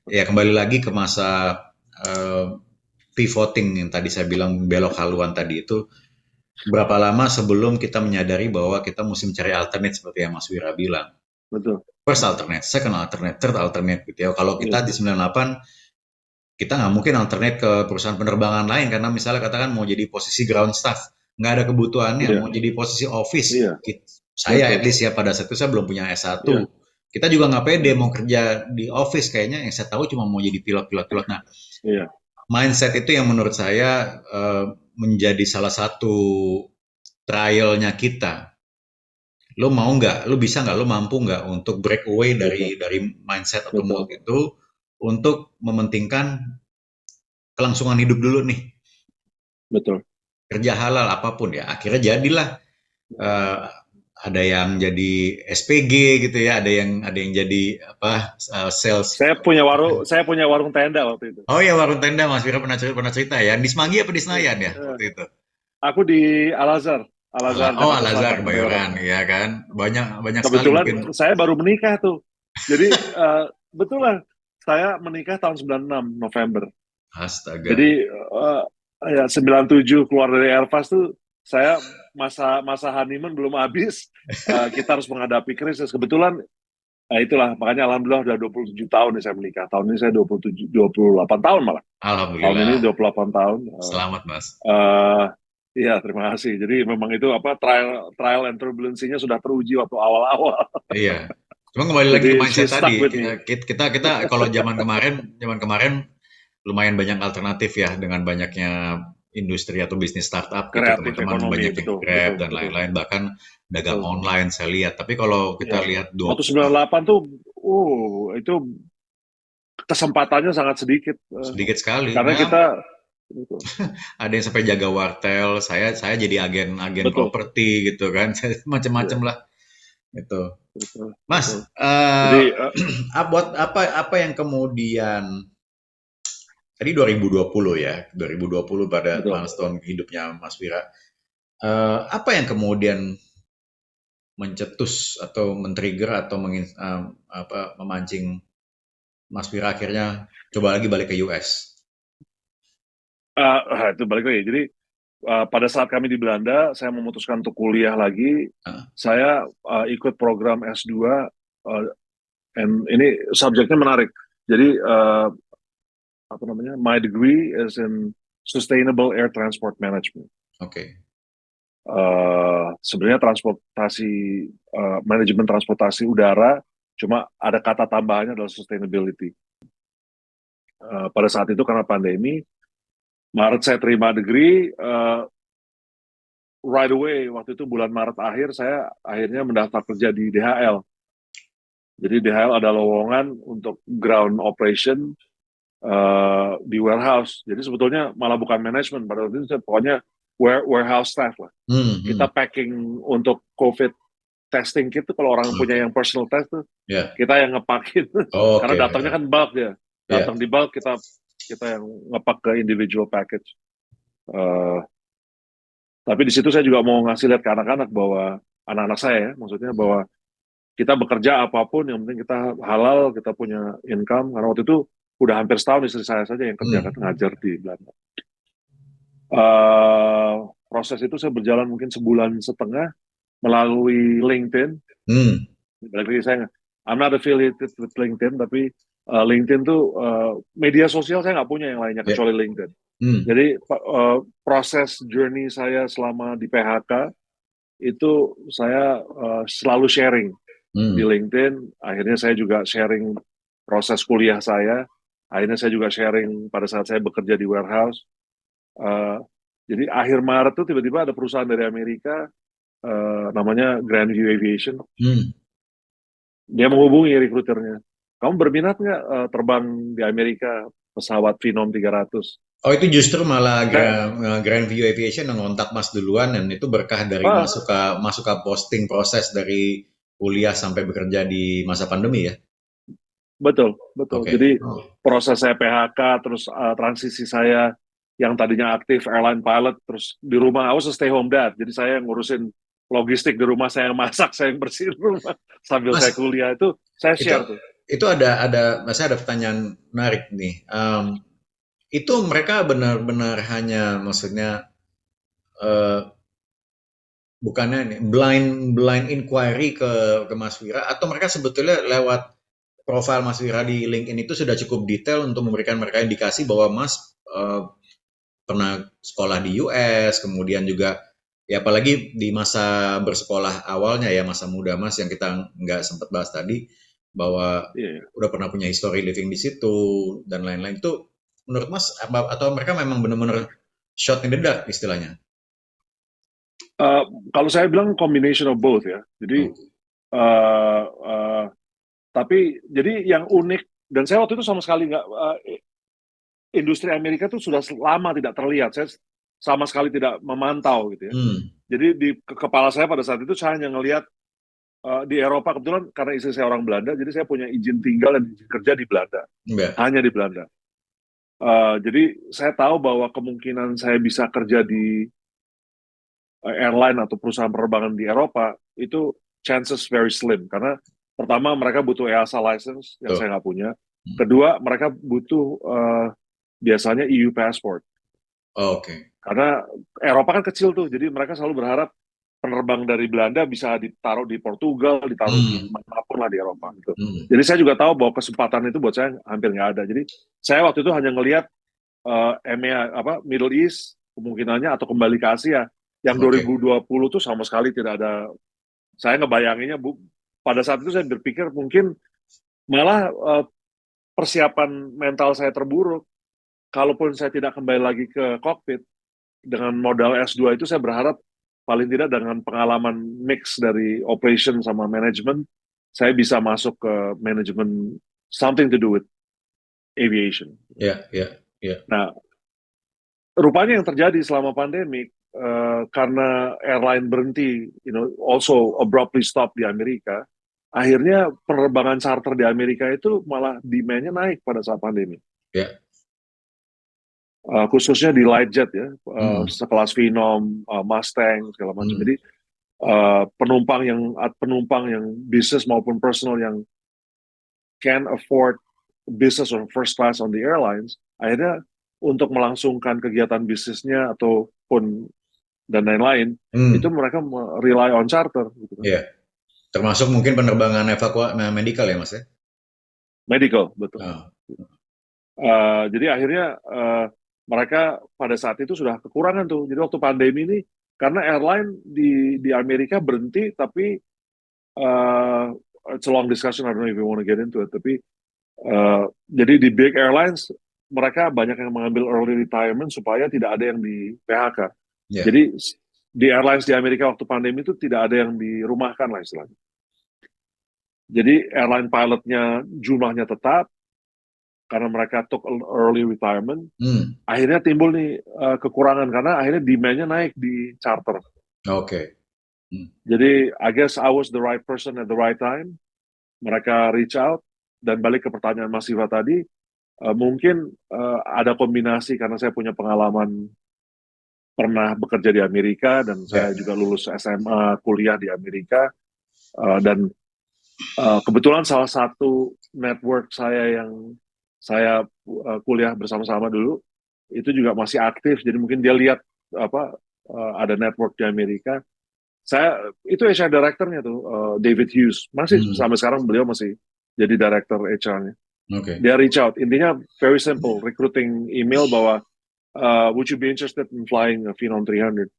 ya kembali lagi ke masa pivoting yang tadi saya bilang belok haluan tadi itu berapa lama sebelum kita menyadari bahwa kita mesti mencari alternate seperti yang Mas Wira bilang. Betul. First alternate, second alternate, third alternate gitu ya. Kalau Iya, kita di 98 kita nggak mungkin alternate ke perusahaan penerbangan lain karena misalnya katakan mau jadi posisi ground staff nggak ada kebutuhannya, iya, mau jadi posisi office, iya, saya at betul. least ya pada saat itu saya belum punya S1, Iya, kita juga nggak pede iya, mau kerja di office, kayaknya yang saya tahu cuma mau jadi pilot-pilot. Nah, iya, mindset itu yang menurut saya menjadi salah satu trialnya kita. Lo mau nggak, lo bisa nggak, lo mampu nggak untuk break away betul, dari mindset atau mold betul, itu untuk mementingkan kelangsungan hidup dulu nih, betul. kerja halal apapun ya. Akhirnya jadilah eh, ada yang jadi SPG gitu ya, ada yang jadi apa sales. Saya punya warung tenda waktu itu. Oh ya warung tenda Mas Wira pernah cerita ya. Di Semanggi apa di Iya, Senayan ya iya. waktu itu? Aku di Al-Azhar, Al-Azhar Oh Jakarta Al Azhar Selatan, Kebayoran. Kebayoran ya kan. Banyak banyak sekali Kebetulan mungkin. saya baru menikah tuh. Jadi betulan saya menikah tahun 96 November. Astaga. Jadi ya 97 keluar dari Airfast tuh saya masa masa honeymoon belum habis. Kita harus menghadapi krisis. Kebetulan itulah makanya alhamdulillah udah 27 tahun nih saya menikah. Tahun ini saya 27 28 tahun malah. Tahun ini Alhamdulillah. 28 tahun. Selamat Mas. Uh, Iya, terima kasih. Jadi memang itu apa, trial trial and turbulency-nya sudah teruji waktu awal-awal. Iya. Cuma kembali lagi ke Jadi she mindset tadi. stuck with Kita me. kita, kita kalau zaman kemarin lumayan banyak alternatif ya dengan banyaknya industri atau bisnis startup gitu, Kreatif teman-teman ekonomi, banyak yang betul, Grab betul, dan betul, lain-lain, bahkan dagang betul. online saya lihat. Tapi kalau kita Iya. lihat Waktu 98 tuh, itu kesempatannya sangat sedikit. sedikit sekali. Karena kita Memang Betul, Ada yang sampai jaga wartel, saya jadi agen betul, properti gitu kan, macam-macam ya, lah itu. betul, Mas, betul. Jadi buat apa yang kemudian tadi 2020 ya, 2020 pada betul. milestone hidupnya Mas Wira. Apa yang kemudian mencetus atau men-trigger atau memancing Mas Wira akhirnya coba lagi balik ke US? Itu balik lagi. Jadi pada saat kami di Belanda, saya memutuskan untuk kuliah lagi. Ah, Saya ikut program S2, uh, and ini subjeknya menarik. Jadi apa namanya? My degree is in Sustainable Air Transport Management. oke. Sebenarnya transportasi, manajemen transportasi udara, cuma ada kata tambahannya adalah sustainability. Pada saat itu karena pandemi, Maret saya terima degree, right away waktu itu bulan Maret akhir saya akhirnya mendaftar kerja di DHL. Jadi DHL ada lowongan untuk ground operation di warehouse. Jadi sebetulnya malah bukan manajemen pada waktu itu, pokoknya warehouse staff lah. Hmm, Kita hmm. packing untuk COVID testing kit tuh kalau orang punya Oke. yang personal test tuh Ya. kita yang ngepakin. Karena Oke. datangnya kan bulk ya. Ya. Datang di bulk kita kita yang ngepak ke individual package. Eh, tapi di situ saya juga mau ngasih lihat ke anak-anak bahwa anak-anak saya ya, maksudnya bahwa kita bekerja apapun yang penting kita halal, kita punya income. Karena waktu itu udah hampir setahun istri saya saja yang kerja kan Hmm. ngajar di Belanda. Eh, Proses itu saya berjalan mungkin sebulan setengah melalui LinkedIn. Hmm. Balik lagi saya, I'm not affiliated with LinkedIn, tapi LinkedIn tuh media sosial saya nggak punya yang lainnya Ya. kecuali LinkedIn. Hmm. Jadi proses journey saya selama di PHK itu saya selalu sharing di Hmm. LinkedIn. Akhirnya saya juga sharing proses kuliah saya. Akhirnya saya juga sharing pada saat saya bekerja di warehouse. Eh, jadi akhir Maret tuh tiba-tiba ada perusahaan dari Amerika, namanya Grandview Aviation. Hmm. Dia menghubungi rekruternya. Kamu berminat nggak terbang di Amerika pesawat Phenom 300? Oh, itu justru malah Saya, Grand View Aviation yang ngontak Mas duluan dan itu berkah dari ah, masuk ke posting proses dari kuliah sampai bekerja di masa pandemi ya? betul, betul. Oke. Jadi Oh. proses saya PHK, terus transisi saya yang tadinya aktif airline pilot, terus di rumah, I was a stay home dad. Jadi saya yang ngurusin logistik di rumah, saya yang masak, saya yang bersihin rumah sambil Mas, saya kuliah itu saya itu share tuh. saya ada pertanyaan menarik nih. Itu mereka benar-benar hanya maksudnya eh, bukannya nih blind blind inquiry ke Mas Wira atau mereka sebetulnya lewat profil Mas Wira di LinkedIn itu sudah cukup detail untuk memberikan mereka indikasi bahwa Mas pernah sekolah di US, kemudian juga ya apalagi di masa bersekolah awalnya ya masa muda Mas yang kita nggak sempat bahas tadi bahwa Iya, iya. udah pernah punya history living di situ dan lain-lain itu menurut Mas atau mereka memang benar-benar shot in the dark istilahnya? Eh, Kalau saya bilang combination of both ya. Jadi Oh. uh, uh, tapi jadi yang unik dan saya waktu itu sama sekali nggak industri Amerika itu sudah lama tidak terlihat. Saya sama sekali tidak memantau gitu ya. Hmm. Jadi di kepala saya pada saat itu saya hanya ngelihat di Eropa kebetulan karena istri saya orang Belanda, jadi saya punya izin tinggal dan izin kerja di Belanda, Enggak. hanya di Belanda. Jadi saya tahu bahwa kemungkinan saya bisa kerja di airline atau perusahaan penerbangan di Eropa itu chances very slim karena pertama mereka butuh EASA license yang Tuh. saya nggak punya. Hmm. Kedua mereka butuh biasanya EU passport. Oh, oke. Karena Eropa kan kecil tuh, jadi mereka selalu berharap penerbang dari Belanda bisa ditaruh di Portugal, ditaruh di Hmm. manapun lah di Eropa gitu. Hmm. Jadi saya juga tahu bahwa kesempatan itu buat saya hampir nggak ada. Jadi saya waktu itu hanya ngelihat EMEA apa Middle East kemungkinannya atau kembali ke Asia. Yang Oke. 2020 tuh sama sekali tidak ada. Saya ngebayanginnya pada saat itu saya berpikir mungkin malah persiapan mental saya terburuk. Kalaupun saya tidak kembali lagi ke kokpit, dengan modal S2 itu saya berharap paling tidak dengan pengalaman mix dari operation sama manajemen, saya bisa masuk ke manajemen something to do with aviation. Ya, ya, ya. Nah, rupanya yang terjadi selama pandemi karena airline berhenti, also abruptly stop di Amerika, akhirnya penerbangan charter di Amerika itu malah demand-nya naik pada saat pandemi. Ya. Khususnya di light jet ya, Hmm. sekelas Phenom, Mustang segala macam. Hmm. Jadi penumpang yang bisnis maupun personal yang can afford business or first class on the airlines, akhirnya untuk melangsungkan kegiatan bisnisnya ataupun dan lain-lain, itu mereka rely on charter. Gitu kan. Ya. Termasuk mungkin penerbangan medical ya Mas ya? Medical, betul. Oh. Jadi akhirnya mereka pada saat itu sudah kekurangan tuh. Jadi waktu pandemi ini, karena airline di Amerika berhenti, tapi it's a long discussion, I don't know if you want to get into it, tapi jadi di big airlines, mereka banyak yang mengambil early retirement supaya tidak ada yang di PHK. Yeah. Jadi di airlines di Amerika waktu pandemi itu tidak ada yang dirumahkan lah istilahnya. Jadi airline pilotnya jumlahnya tetap, karena mereka took early retirement, akhirnya timbul nih kekurangan karena akhirnya demand-nya naik di charter. Oke. Jadi I guess I was the right person at the right time. Mereka reach out dan balik ke pertanyaan Mas Siva tadi, mungkin ada kombinasi karena saya punya pengalaman pernah bekerja di Amerika dan saya juga lulus SMA kuliah di Amerika dan kebetulan salah satu network saya yang saya kuliah bersama-sama dulu itu juga masih aktif, jadi mungkin dia lihat ada network di Amerika. Saya itu HR directornya tuh David Hughes, masih sampai sekarang beliau masih jadi director HR-nya. Okay. Dia reach out, intinya very simple, recruiting email bahwa would you be interested in flying a Phenom 300?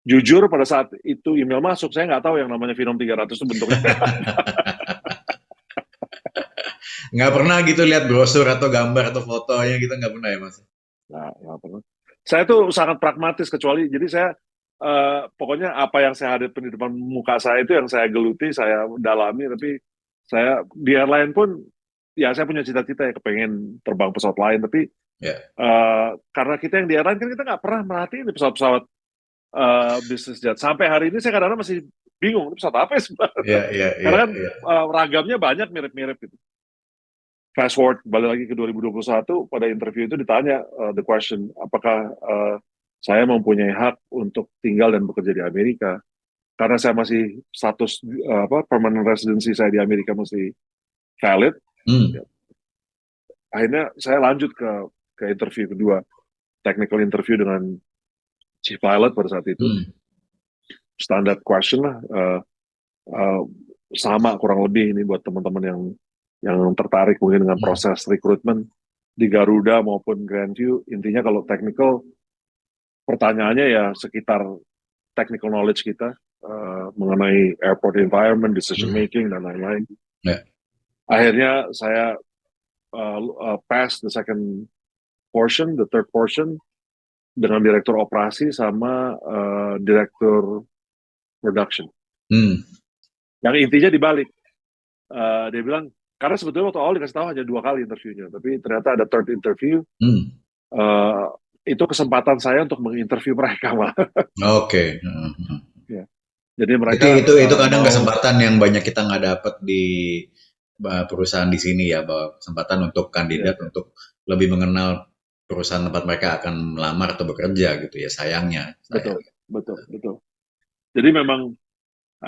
Jujur pada saat itu email masuk, saya nggak tahu yang namanya Phenom 300 itu bentuknya kayak Nggak pernah gitu lihat brosur atau gambar atau fotonya gitu, nggak pernah ya Mas? Nggak pernah. Saya tuh sangat pragmatis, kecuali jadi saya pokoknya apa yang saya hadapin di depan muka saya itu yang saya geluti, saya dalami, tapi saya di airline pun ya saya punya cita-cita ya kepengen terbang pesawat lain, tapi karena kita yang di airline kan kita nggak pernah merhatiin di pesawat-pesawat bisnis jet. Sampai hari ini saya kadang-kadang masih bingung ini pesawat apa ya sebenarnya. Karena kan ragamnya banyak mirip-mirip gitu. Fast forward balik lagi ke 2021, pada interview itu ditanya the question, apakah saya mempunyai hak untuk tinggal dan bekerja di Amerika. Karena saya masih status permanent residency saya di Amerika masih valid. Ya. Akhirnya saya lanjut ke interview kedua, technical interview dengan chief pilot pada saat itu. Standard question lah, sama kurang lebih ini buat teman-teman yang tertarik mungkin dengan proses rekrutmen di Garuda maupun Grandview. Intinya kalau technical, pertanyaannya ya sekitar technical knowledge kita mengenai airport environment, decision making dan lain-lain. Akhirnya saya pass the second portion, the third portion dengan direktur operasi sama direktur production. Yang intinya dibalik. Dia bilang, karena sebetulnya waktu awal dikasih tahu hanya 2 kali interviewnya, tapi ternyata ada third interview. Itu kesempatan saya untuk menginterview mereka, malah. Oke. Ya. Jadi mereka itu kadang kesempatan yang banyak kita nggak dapat di perusahaan di sini ya, bahwa kesempatan untuk kandidat untuk lebih mengenal perusahaan tempat mereka akan melamar atau bekerja gitu ya, sayangnya. Betul. Jadi memang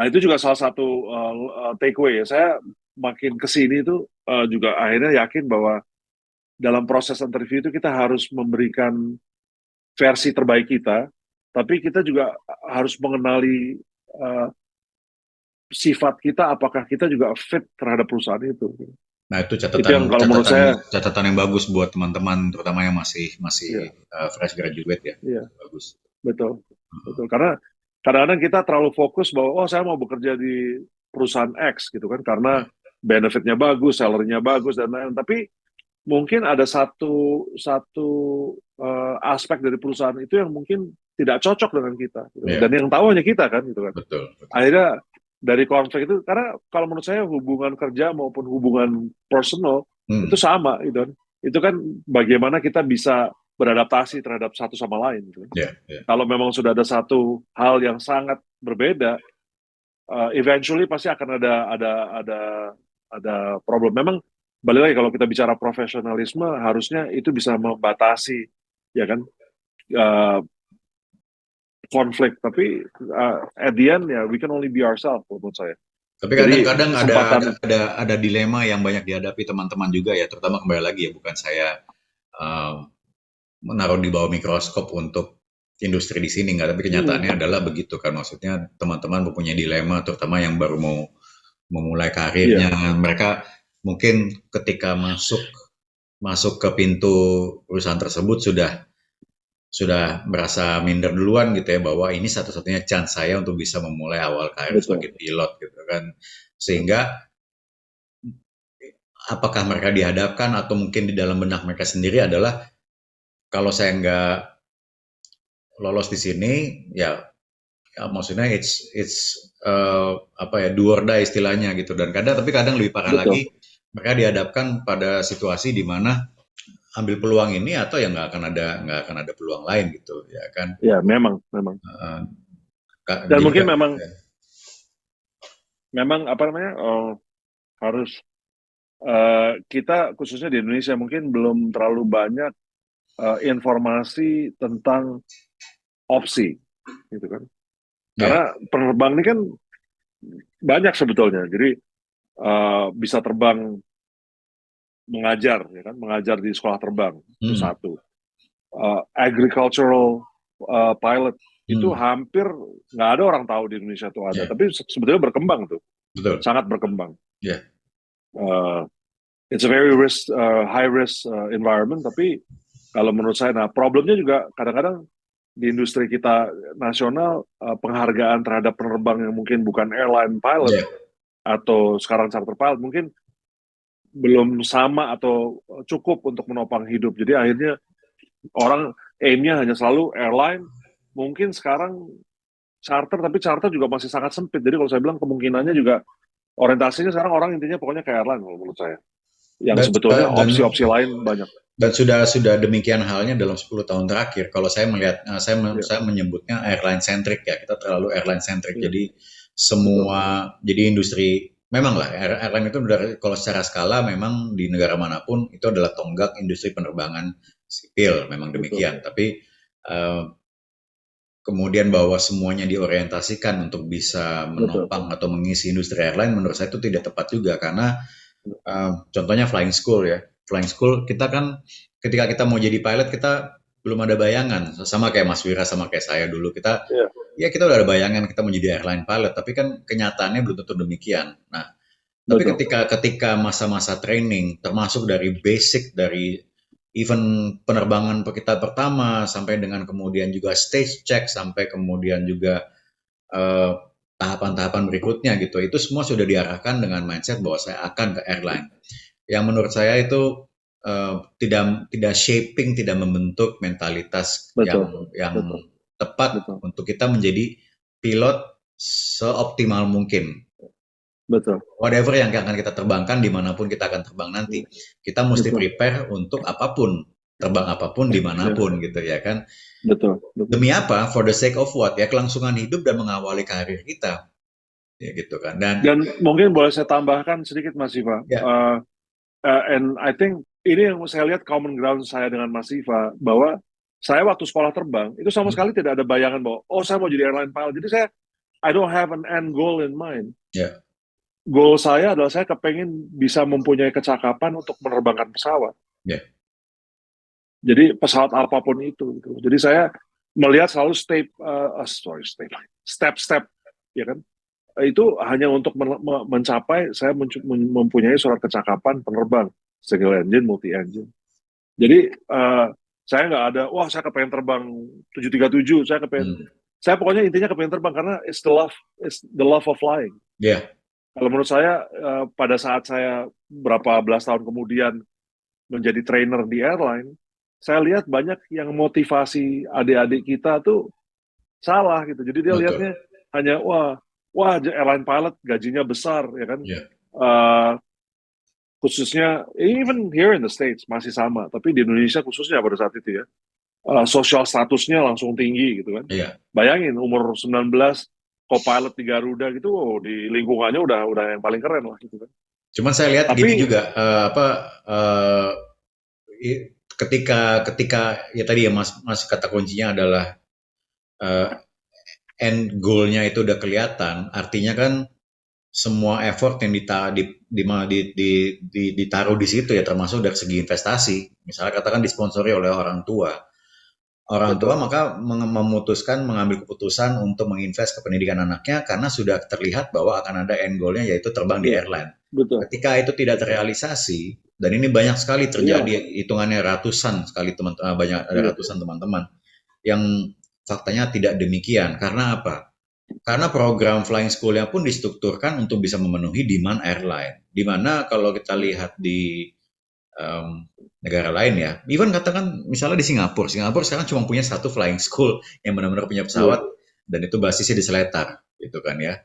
itu juga salah satu takeaway ya. Saya makin kesini itu juga akhirnya yakin bahwa dalam proses interview itu kita harus memberikan versi terbaik kita, tapi kita juga harus mengenali sifat kita, apakah kita juga fit terhadap perusahaan itu. Nah itu catatan yang bagus buat teman-teman, terutama yang masih fresh graduate ya. Iya. Bagus. Betul. Karena kadang-kadang kita terlalu fokus bahwa saya mau bekerja di perusahaan X gitu kan, karena benefitnya bagus, salary-nya bagus dan lain-lain. Tapi mungkin ada satu aspek dari perusahaan itu yang mungkin tidak cocok dengan kita, gitu. Dan yang tahu hanya kita kan, gitu kan. Betul. Akhirnya dari konflik itu, karena kalau menurut saya hubungan kerja maupun hubungan personal itu sama, gitu kan. Itu kan bagaimana kita bisa beradaptasi terhadap satu sama lain gitu. Ya, ya. Kalau memang sudah ada satu hal yang sangat berbeda, eventually pasti akan ada problem. Memang balik lagi kalau kita bicara profesionalisme, harusnya itu bisa membatasi, ya kan, uh, konflik. Tapi at the end ya we can only be ourselves menurut saya. Tapi Jadi kadang-kadang kesempatan, ada dilema yang banyak dihadapi teman-teman juga ya, terutama kembali lagi ya, bukan saya uh, menaruh di bawah mikroskop untuk industri di sini nggak, tapi kenyataannya adalah begitu kan, maksudnya teman-teman mempunyai dilema, terutama yang baru mau memulai iya, karirnya, mereka mungkin ketika masuk masuk ke pintu perusahaan tersebut sudah merasa minder duluan gitu ya, bahwa ini satu-satunya chance saya untuk bisa memulai awal karir betul, sebagai pilot gitu kan, sehingga apakah mereka dihadapkan atau mungkin di dalam benak mereka sendiri adalah kalau saya nggak lolos di sini ya, ya maksudnya it's apa ya, do or die istilahnya gitu, dan kadang lebih parah betul. lagi mereka dihadapkan pada situasi di mana ambil peluang ini atau ya nggak akan ada peluang lain gitu ya kan. Ya, memang. Uh, Dan jadi mungkin kan memang apa namanya, harus kita khususnya di Indonesia mungkin belum terlalu banyak informasi tentang opsi, gitu kan. ya, Karena penerbang ini kan banyak sebetulnya. Jadi bisa terbang mengajar, ya kan, mengajar di sekolah terbang itu hmm, satu. Agricultural pilot itu hmm, hampir nggak ada orang tahu di Indonesia tuh ada, ya, tapi sebetulnya berkembang tuh, betul, sangat berkembang. ya, Uh, it's a very high risk environment, tapi kalau menurut saya, nah problemnya juga kadang-kadang di industri kita nasional, penghargaan terhadap penerbang yang mungkin bukan airline pilot ya, atau sekarang charter pilot mungkin belum sama atau cukup untuk menopang hidup. Jadi akhirnya orang aim-nya hanya selalu airline. Mungkin sekarang charter, tapi charter juga masih sangat sempit. Jadi kalau saya bilang kemungkinannya juga orientasinya sekarang orang intinya pokoknya ke airline kalau menurut saya. Yang dan sebetulnya dan opsi-opsi lain banyak. dan sudah demikian halnya dalam 10 tahun terakhir. Kalau saya melihat, Ya, saya menyebutnya airline centric ya. Kita terlalu airline centric. ya, Jadi betul, jadi industri memang lah airline itu kalau secara skala memang di negara manapun itu adalah tonggak industri penerbangan sipil, memang betul, demikian. Tapi uh, kemudian bahwa semuanya diorientasikan untuk bisa betul. menopang atau mengisi industri airline, menurut saya itu tidak tepat juga karena contohnya flying school ya. Flying school kita kan ketika kita mau jadi pilot kita belum ada bayangan, sama kayak Mas Wira sama kayak saya dulu, Ya, kita udah ada bayangan kita mau jadi airline pilot, tapi kan kenyataannya belum tentu demikian. Nah, tapi betul, ketika masa-masa training, termasuk dari basic, dari event penerbangan kita pertama sampai dengan kemudian juga stage check sampai kemudian juga eh, tahapan-tahapan berikutnya gitu, itu semua sudah diarahkan dengan mindset bahwa saya akan ke airline. Yang menurut saya itu tidak tidak shaping, tidak membentuk mentalitas betul, yang betul, tepat betul, untuk kita menjadi pilot seoptimal mungkin. betul, Whatever yang akan kita terbangkan dimanapun kita akan terbang nanti, kita mesti betul. prepare untuk apapun, terbang apapun Ya, dimanapun gitu ya kan. betul, betul. Demi apa? For the sake of what? Ya kelangsungan hidup dan mengawali karir kita, ya gitu kan. Dan Dan mungkin boleh saya tambahkan sedikit Mas Siva. ya, And I think ini yang saya lihat common ground saya dengan Mas Siva, bahwa saya waktu sekolah terbang itu sama hmm, sekali tidak ada bayangan bahwa oh saya mau jadi airline pilot. Jadi saya I don't have an end goal in mind. ya, Goal saya adalah saya kepengen bisa mempunyai kecakapan untuk menerbangkan pesawat. ya, Jadi pesawat apapun itu. Gitu. Jadi saya melihat selalu step-step, ya kan? Itu hanya untuk mencapai saya mempunyai surat kecakapan penerbang single engine, multi engine. Jadi saya nggak ada, wah saya kepengen terbang 737, hmm, saya pokoknya intinya kepengen terbang karena it's the love of flying. ya, Kalau menurut saya pada saat saya berapa belas tahun kemudian menjadi trainer di airline, saya lihat banyak yang motivasi adik-adik kita tuh salah gitu. Jadi dia betul, lihatnya hanya wah airline pilot gajinya besar ya kan. ya, Uh, khususnya even here in the States masih sama, tapi di Indonesia khususnya pada saat itu ya, social statusnya langsung tinggi gitu kan. Iya. Bayangin umur 19 co-pilot di Garuda gitu, oh, di lingkungannya udah yang paling keren lah gitu kan. Cuman saya lihat gini Tapi juga, eh, ketika ketika ya tadi ya Mas kata kuncinya adalah eh, end goal-nya itu udah kelihatan, artinya kan semua effort yang ditaruh di situ ya termasuk dari segi investasi. Misalnya katakan disponsori oleh orang tua. Orang tua betul, maka memutuskan mengambil keputusan untuk menginvest ke pendidikan anaknya karena sudah terlihat bahwa akan ada end goal-nya yaitu terbang di iya, airline. betul, Ketika itu tidak terrealisasi dan ini banyak sekali iya, terjadi hitungannya ratusan sekali banyak ada iya, ratusan teman-teman yang faktanya tidak demikian. Karena apa? Karena program flying school-nya pun distrukturkan untuk bisa memenuhi demand airline. Di mana kalau kita lihat di negara lain ya, even katakan misalnya di Singapura, Singapura sekarang cuma punya satu flying school yang benar-benar punya iya, pesawat dan itu basisnya di Seletar, gitu kan ya.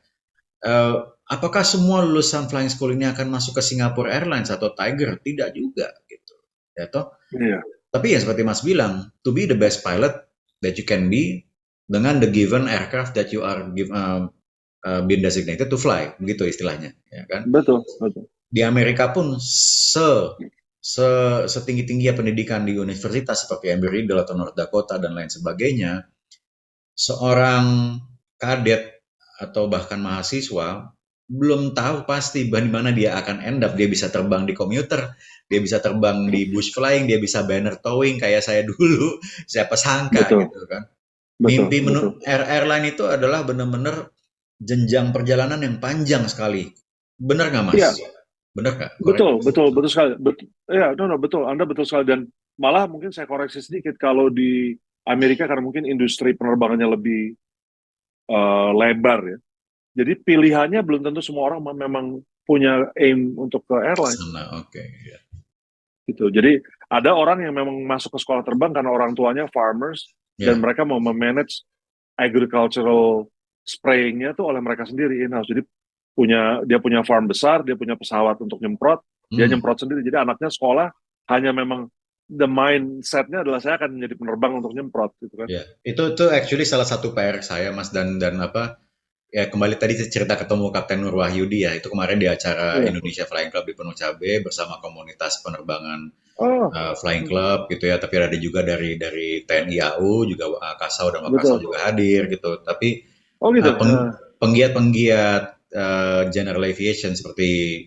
Eh, apakah semua lulusan flying school ini akan masuk ke Singapore Airlines atau Tiger? Tidak juga, gitu. Ya toh. iya, Tapi ya seperti Mas bilang, to be the best pilot that you can be dengan the given aircraft that you are been designated to fly, begitu istilahnya, ya kan? betul, betul, Di Amerika pun setinggi-tinggi pendidikan di universitas seperti Embry-Riddle atau North Dakota dan lain sebagainya, seorang kadet atau bahkan mahasiswa belum tahu pasti di mana dia akan end up. Dia bisa terbang di komuter, dia bisa terbang di bush flying, dia bisa banner towing kayak saya dulu. Siapa sangka betul, gitu kan. betul, Mimpi betul. airline itu adalah benar-benar jenjang perjalanan yang panjang sekali. Benar nggak Mas? Iya, Benar nggak? Korek. betul, betul, betul sekali. Betul, ya, no, no, betul. Anda betul sekali. Dan malah mungkin saya koreksi sedikit kalau di Amerika karena mungkin industri penerbangannya lebih lebar ya. Jadi pilihannya belum tentu semua orang memang punya aim untuk ke airline Sana, oke. Ya. gitu. Jadi ada orang yang memang masuk ke sekolah terbang karena orang tuanya farmers dan Ya. mereka mau memanage agricultural sprayingnya tuh oleh mereka sendiri in-house. Jadi dia punya farm besar, dia punya pesawat untuk nyemprot, dia Hmm. nyemprot sendiri. Jadi anaknya sekolah hanya memang the mindsetnya adalah saya akan menjadi penerbang untuk nyemprot gitu kan. Ya, itu actually salah satu PR saya Mas dan apa ya kembali tadi cerita ketemu Kapten Nur Wahyudi ya itu kemarin di acara Iya. Indonesia Flying Club di Penuh Cabe bersama komunitas penerbangan Oh, Flying Club gitu ya tapi ada juga dari TNI AU juga Kasau dan Wakasau betul. juga hadir gitu tapi Oh gitu. penggiat-penggiat general aviation seperti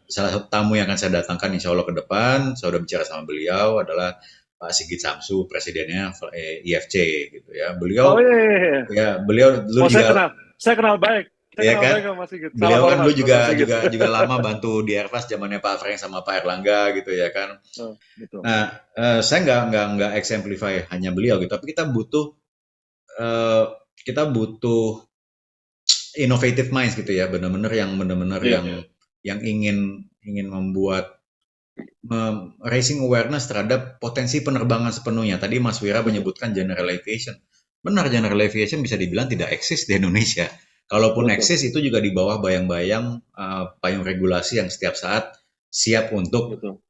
salah satu tamu yang akan saya datangkan insya Allah ke depan saya sudah bicara sama beliau adalah Pak Sigit Samsu presidennya IFC gitu ya Oh beliau iya, iya, iya. ya beliau dulu Oh juga saya kenal baik. Saya ya kenal kan baik sama Mas Sigit. Salam beliau kan hormat dulu buat juga Mas Sigit. juga juga lama bantu di Airfast zamannya Pak Frank sama Pak Erlangga gitu ya kan. Oh, betul. Nah, saya nggak exemplify hanya beliau gitu, tapi eh, kita butuh innovative minds gitu ya, benar-benar Iya, yang ingin membuat raising awareness terhadap potensi penerbangan sepenuhnya. Tadi Mas Wira betul, menyebutkan general aviation. Benar, general aviation bisa dibilang tidak eksis di Indonesia. Kalaupun betul, eksis itu juga di bawah bayang-bayang payung regulasi yang setiap saat siap untuk betul,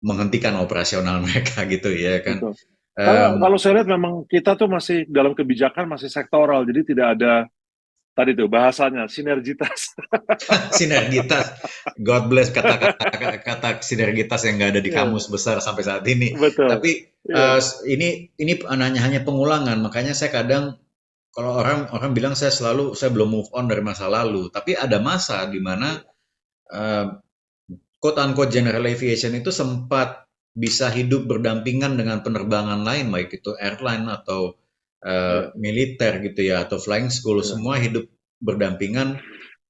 menghentikan operasional mereka gitu ya kan. betul. Kalau Um, kalau saya lihat memang kita tuh masih dalam kebijakan masih sektoral, jadi tidak ada tadi tuh bahasanya sinergitas. sinergitas, God bless kata sinergitas yang nggak ada di Iya, kamus besar sampai saat ini. betul. Tapi Iya, ini hanya pengulangan, makanya saya kadang kalau orang orang bilang saya belum move on dari masa lalu, tapi ada masa di mana uh, quote unquote general aviation itu sempat bisa hidup berdampingan dengan penerbangan lain, baik itu airline atau iya, militer gitu ya, atau flying school, iya, semua hidup berdampingan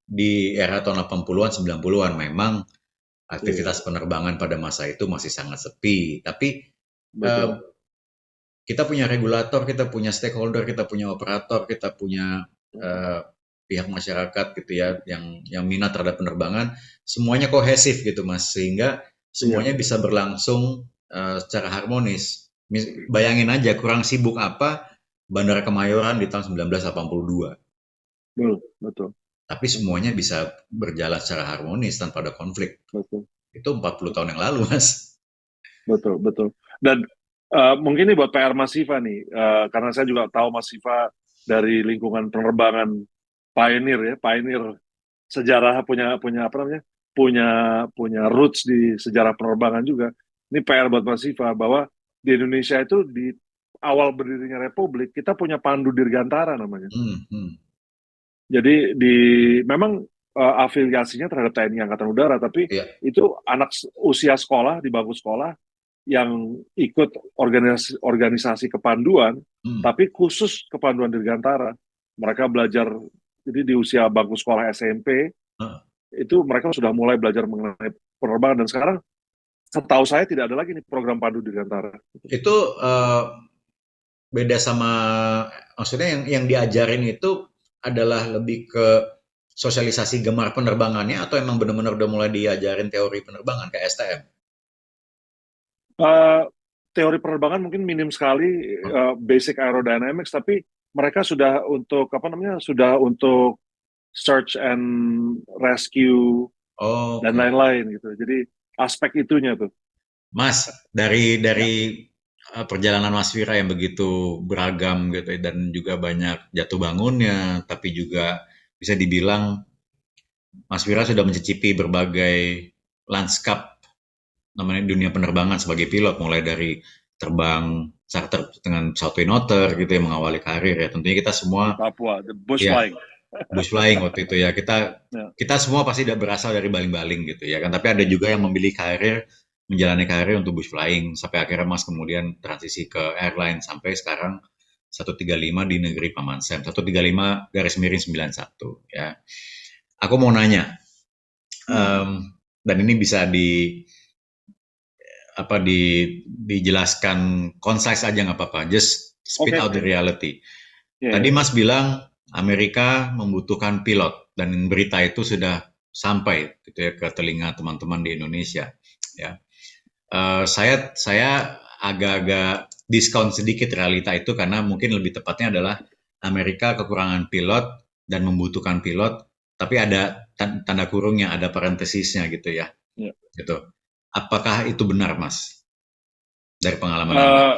di era tahun 80-an, 90-an. Memang iya, aktivitas penerbangan pada masa itu masih sangat sepi, tapi eh, betul. kita punya regulator, kita punya stakeholder, kita punya operator, kita punya eh, pihak masyarakat gitu ya yang minat terhadap penerbangan, semuanya kohesif gitu Mas, sehingga Iya, semuanya bisa berlangsung secara harmonis. Bayangin aja kurang sibuk apa Bandara Kemayoran di tahun 1982, betul, betul, tapi semuanya bisa berjalan secara harmonis tanpa ada konflik. betul. itu 40 tahun yang lalu, Mas. Betul, betul. Dan mungkin ini buat PR Mas Siva nih, karena saya juga tahu Mas Siva dari lingkungan penerbangan pioneer ya, pioneer sejarah punya punya apa namanya, punya punya roots di sejarah penerbangan juga. Ini PR buat Mas Siva bahwa di Indonesia itu di awal berdirinya Republik kita punya Pandu Dirgantara namanya. Hmm, hmm. Jadi memang afiliasinya terhadap TNI Angkatan Udara, tapi Iya. itu anak usia sekolah di bangku sekolah yang ikut organisasi, organisasi kepanduan, Hmm. tapi khusus kepanduan Dirgantara. Mereka belajar, jadi di usia bangku sekolah SMP, Heeh. itu mereka sudah mulai belajar mengenai penerbangan, dan sekarang setahu saya tidak ada lagi nih program pandu Dirgantara. Itu beda sama, maksudnya yang diajarin itu adalah lebih ke sosialisasi gemar penerbangannya atau emang benar-benar udah mulai diajarin teori penerbangan kayak STM? Eh, Teori penerbangan mungkin minim sekali, Oh, basic aerodynamics, tapi mereka sudah untuk apa namanya, sudah untuk search and rescue dan oke. lain-lain gitu. Jadi aspek itunya tuh. Mas, dari Ya. perjalanan Mas Vira yang begitu beragam gitu ya, dan juga banyak jatuh bangunnya, tapi juga bisa dibilang Mas Vira sudah mencicipi berbagai lanskap namanya dunia penerbangan sebagai pilot, mulai dari terbang charter dengan pesawat twin otter gitu ya, mengawali karir ya. Tentunya kita Di semua Papua, the bush ya flying. bush flying waktu itu ya. Kita Ya. kita semua pasti berasal dari baling-baling gitu ya kan. Tapi ada juga yang memilih karir, menjalani karir untuk bush flying sampai akhirnya Mas kemudian transisi ke airline sampai sekarang 135 di negeri Paman Sam. 135 garis miring 91 ya. Aku mau nanya, Hmm. dan ini bisa dijelaskan concise aja nggak apa-apa, just spit Oke. out the reality. Ya, Tadi ya. Mas bilang Amerika membutuhkan pilot dan berita itu sudah sampai gitu ya ke telinga teman-teman di Indonesia. Ya, saya agak-agak diskon sedikit realita itu karena mungkin lebih tepatnya adalah Amerika kekurangan pilot dan membutuhkan pilot, tapi ada tanda kurungnya, ada parentesisnya gitu ya, Ya. gitu. Apakah itu benar, Mas, dari pengalaman Anda? Eh,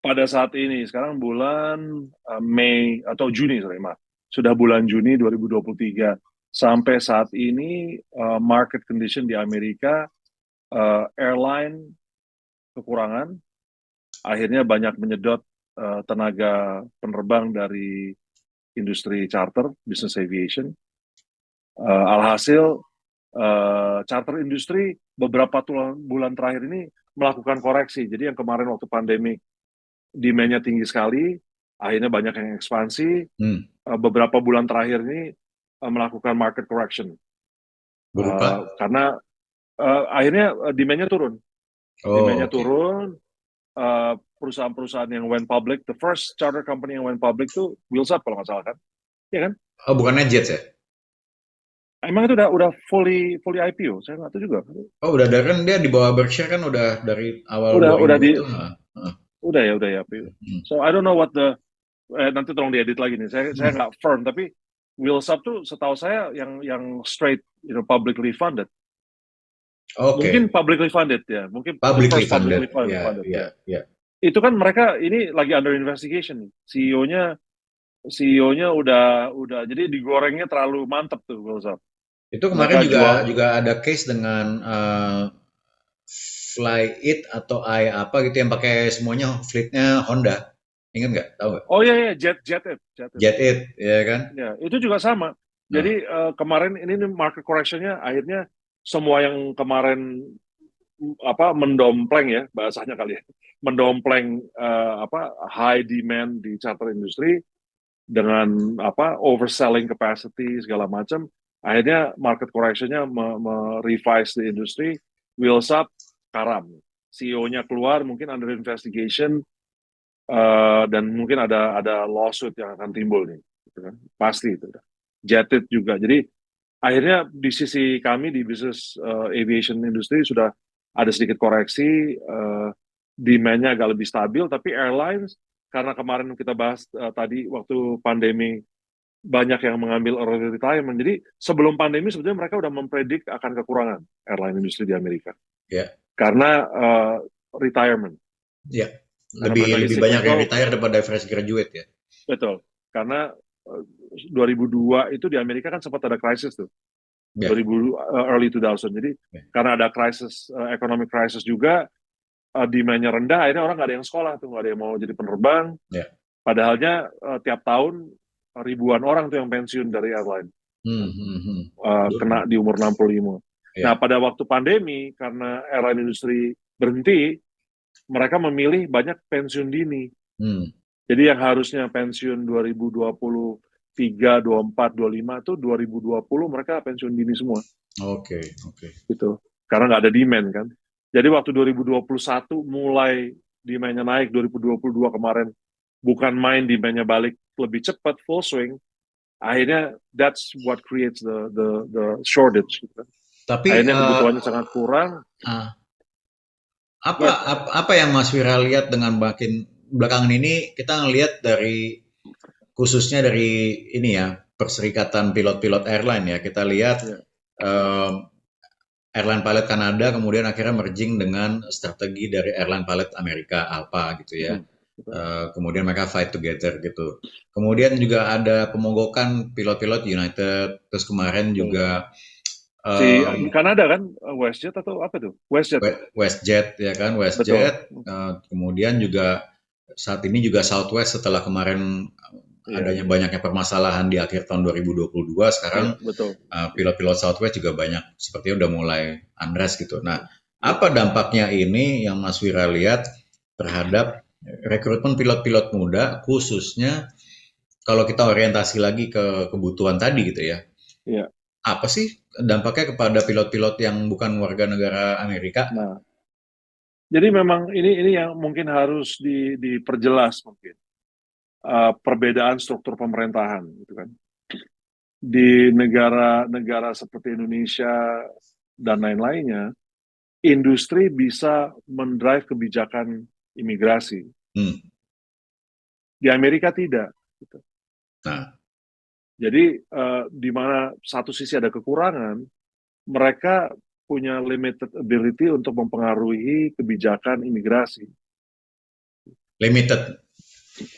Pada saat ini, sekarang bulan Mei atau Juni, sorry, maaf. Sudah bulan Juni 2023. Sampai saat ini, market condition di Amerika, airline kekurangan, akhirnya banyak menyedot tenaga penerbang dari industri charter, business aviation. Alhasil, charter industri beberapa bulan terakhir ini melakukan koreksi. Jadi yang kemarin waktu pandemi demand-nya tinggi sekali, akhirnya banyak yang ekspansi. Hmm, Beberapa bulan terakhir ini melakukan market correction. berupa? Karena akhirnya demand-nya turun. Oh, Demand-nya oke. turun, perusahaan-perusahaan yang went public, the first charter company yang went public tuh Wheels Up kalau nggak salah kan? Iya kan? Oh, bukannya Jets ya? Emang itu udah fully IPO? Saya nggak tahu juga. Oh, udah dari kan dia di bawah Berkshire kan udah dari awal Udah 2000 di itu. Heeh, heeh. udah ya IPO. Hmm. So I don't know what nanti tolong diedit lagi nih. Saya Hmm. nggak firm, tapi Wheels Up tuh setahu saya yang straight, publicly funded. Mungkin Oke, publicly funded ya, mungkin the publicly first funded. publicly funded, Ya, funded ya. ya, ya. Itu kan mereka ini lagi under investigation nih. CEO-nya udah jadi digorengnya terlalu mantep tuh Wheels Up. Itu kemarin Mereka juga jual. juga ada case dengan Fly It atau apa gitu yang pakai semuanya fleetnya Honda. Ingat nggak? Tahu nggak? Oh iya iya, Jet It. Jet It, ya kan? Ya, itu juga sama. Nah, Jadi kemarin ini nih market correction-nya akhirnya semua yang kemarin mendompleng ya bahasanya kali ya. Mendompleng high demand di charter industri dengan overselling capacity segala macam, akhirnya market correction-nya revise the industry. Wheels Up karam, CEO-nya keluar mungkin under investigation, dan mungkin ada lawsuit yang akan timbul nih gitu kan, pasti itu. Jetit juga, jadi akhirnya di sisi kami di bisnis aviation industry sudah ada sedikit koreksi, demand-nya agak lebih stabil, tapi airlines karena kemarin kita bahas tadi waktu pandemi banyak yang mengambil early retirement. Jadi sebelum pandemi sebetulnya mereka udah mempredik akan kekurangan airline industri di Amerika Ya, karena retirement. ya. Karena balik lagi Lebih banyak yang cyclical, retire daripada fresh graduate ya. betul. Karena 2002 itu di Amerika kan sempat ada krisis tuh, Ya, 2000 early 2000. Jadi ya. karena ada krisis economic crisis juga, demand-nya rendah, akhirnya orang nggak ada yang sekolah tuh, nggak ada yang mau jadi penerbang. Ya. Padahalnya tiap tahun ribuan orang tuh yang pensiun dari airline. Hmm, hmm, hmm. Kena di umur 65. Nah, Ya. pada waktu pandemi, karena airline industri berhenti, mereka memilih banyak pensiun dini. Hmm. Jadi yang harusnya pensiun 2023, 24, 25 itu 2020 mereka pensiun dini semua. Oke, oke. Gitu. Karena nggak ada demand kan. Jadi waktu 2021 mulai demand-nya naik, 2022 kemarin bukan main demand-nya balik lebih cepat, full swing, akhirnya that's what creates the shortage. Gitu. Tapi Akhirnya kebutuhannya sangat kurang. ah, Ya, apa yang Mas Wira lihat dengan makin belakangan ini kita ngelihat dari khususnya dari ini ya Perserikatan Pilot-Pilot Airline ya kita lihat ya, em, airline pilot Kanada kemudian akhirnya merging dengan strategi dari airline pilot Amerika Alpha gitu ya. betul. Kemudian mereka fight together gitu. Kemudian juga ada pemogokan pilot-pilot United. Terus kemarin Betul. juga Si em, Kanada kan WestJet atau apa tuh? WestJet ya, WestJet ya kan, betul. WestJet. Kemudian juga saat ini juga Southwest setelah kemarin Iya, adanya banyaknya permasalahan di akhir tahun 2022, iya sekarang betul. pilot-pilot Southwest juga banyak sepertinya udah mulai unrest gitu. Nah, Iya. apa dampaknya ini yang Mas Wira lihat terhadap rekrutmen pilot-pilot muda, khususnya kalau kita orientasi lagi ke kebutuhan tadi gitu ya. Iya. Apa sih dampaknya kepada pilot-pilot yang bukan warga negara Amerika? Nah, jadi memang ini yang mungkin harus diperjelas mungkin. Perbedaan struktur pemerintahan gitu kan. Di negara-negara seperti Indonesia dan lain-lainnya, industri bisa mendrive kebijakan imigrasi. Hmm. Di Amerika tidak. Gitu. Nah, Jadi di mana satu sisi ada kekurangan, mereka punya limited ability untuk mempengaruhi kebijakan imigrasi. limited.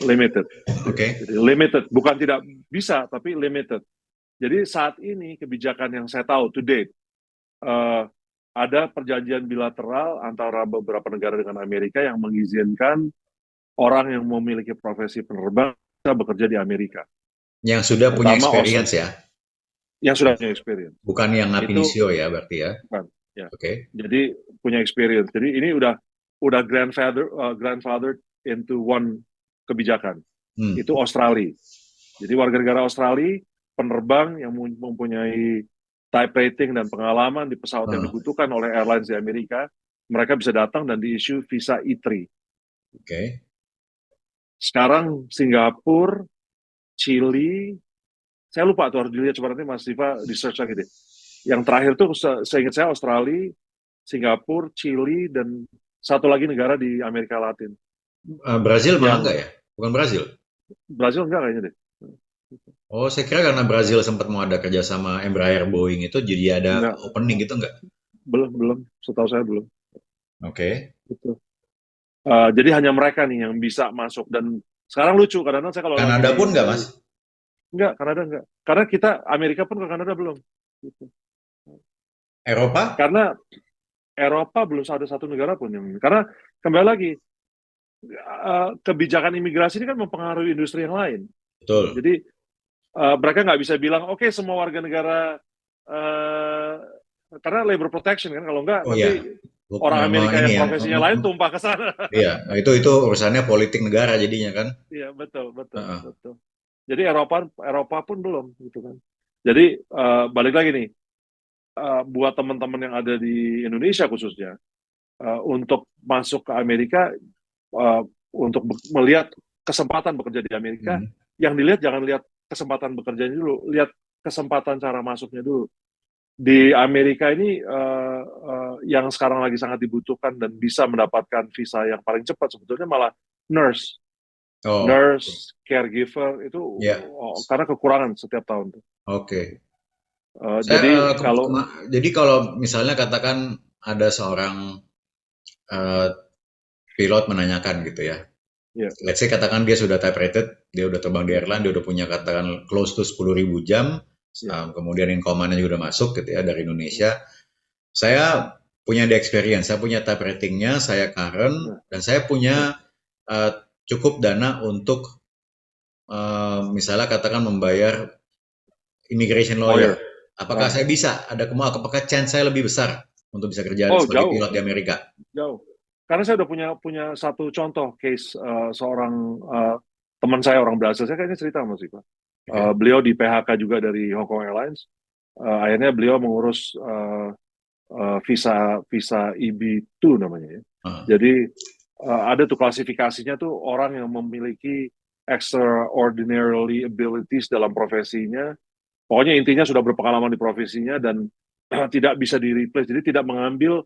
Limited. Oke. Okay. Jadi limited, bukan tidak bisa, tapi limited. Jadi saat ini kebijakan yang saya tahu to date, ada perjanjian bilateral antara beberapa negara dengan Amerika yang mengizinkan orang yang memiliki profesi penerbang bisa bekerja di Amerika. Yang sudah punya Terutama experience ya. yang sudah punya experience. Bukan yang Itu Napinisio ya berarti ya. bukan, ya. Oke. Okay. Jadi punya experience. Jadi ini udah grandfather into one kebijakan. Hmm. Itu Australia. Jadi warga negara Australia, penerbang yang mempunyai type rating dan pengalaman di pesawat yang dibutuhkan oleh airlines di Amerika, mereka bisa datang dan di-issue visa E3. Oke. Okay. Sekarang Singapura, Chili, saya lupa tuh harus dilihat coba nanti Mas Diva research lagi deh. Yang terakhir tuh seingat saya Australia, Singapura, Chili, dan satu lagi negara di Amerika Latin. Brazil malah Yang enggak ya? Bukan Brazil? Brazil enggak kayaknya deh. Oh, saya kira karena Brazil sempat mau ada kerjasama Embraer Boeing itu jadi ada Enggak, opening gitu enggak? belum. Setahu saya belum. Oke. Okay. Gitu. Jadi hanya mereka nih yang bisa masuk. Dan sekarang lucu, kadang-kadang saya kalau lagi Kanada pun enggak, Mas? enggak, Kanada enggak. Karena kita, Amerika pun ke Kanada belum. Gitu. Eropa? Karena Eropa belum ada satu negara pun yang... Karena kembali lagi, kebijakan imigrasi ini kan mempengaruhi industri yang lain. Betul. Jadi mereka nggak bisa bilang, oke, semua warga negara... karena labor protection kan, kalau enggak Oh nanti iya. orang Amerika Ini yang ya. profesinya lain tumpah ke sana. Iya, itu urusannya politik negara jadinya kan. Iya, betul. Uh-uh. Jadi Eropa pun belum gitu kan. Jadi balik lagi nih, buat teman-teman yang ada di Indonesia khususnya, untuk masuk ke Amerika, uh, untuk melihat kesempatan bekerja di Amerika, yang dilihat jangan lihat kesempatan bekerjanya dulu, lihat kesempatan cara masuknya dulu. Di Amerika ini yang sekarang lagi sangat dibutuhkan dan bisa mendapatkan visa yang paling cepat sebetulnya malah nurse. Oh, nurse, caregiver itu ya, karena kekurangan setiap tahun tuh. oke. Saya, Jadi kalau jadi kalau misalnya katakan ada seorang eh, pilot menanyakan gitu ya, ya, let's say katakan dia sudah type rated, dia udah terbang di ya, airline, dia udah punya katakan close to 10.000 jam, ya, kemudian income-nya juga udah masuk gitu ya dari ya, Indonesia. Saya punya the experience, saya punya type ratingnya, saya current, ya, dan saya ya. punya eh, cukup dana untuk misalnya katakan membayar immigration lawyer. Lawyer. Apakah Ah. saya bisa? Apakah chance saya lebih besar untuk bisa kerja Oh, sebagai jauh, pilot di Amerika? jauh. Karena saya udah punya satu contoh case seorang teman saya orang Brazil. Saya kayaknya cerita sama sih, Pak. Oke. Beliau di PHK juga dari Hong Kong Airlines. Akhirnya beliau mengurus visa visa EB2 namanya ya. Ah, Jadi ada tuh klasifikasinya tuh orang yang memiliki extraordinarily abilities dalam profesinya. Pokoknya intinya sudah berpengalaman di profesinya dan tidak bisa di replace. Jadi tidak mengambil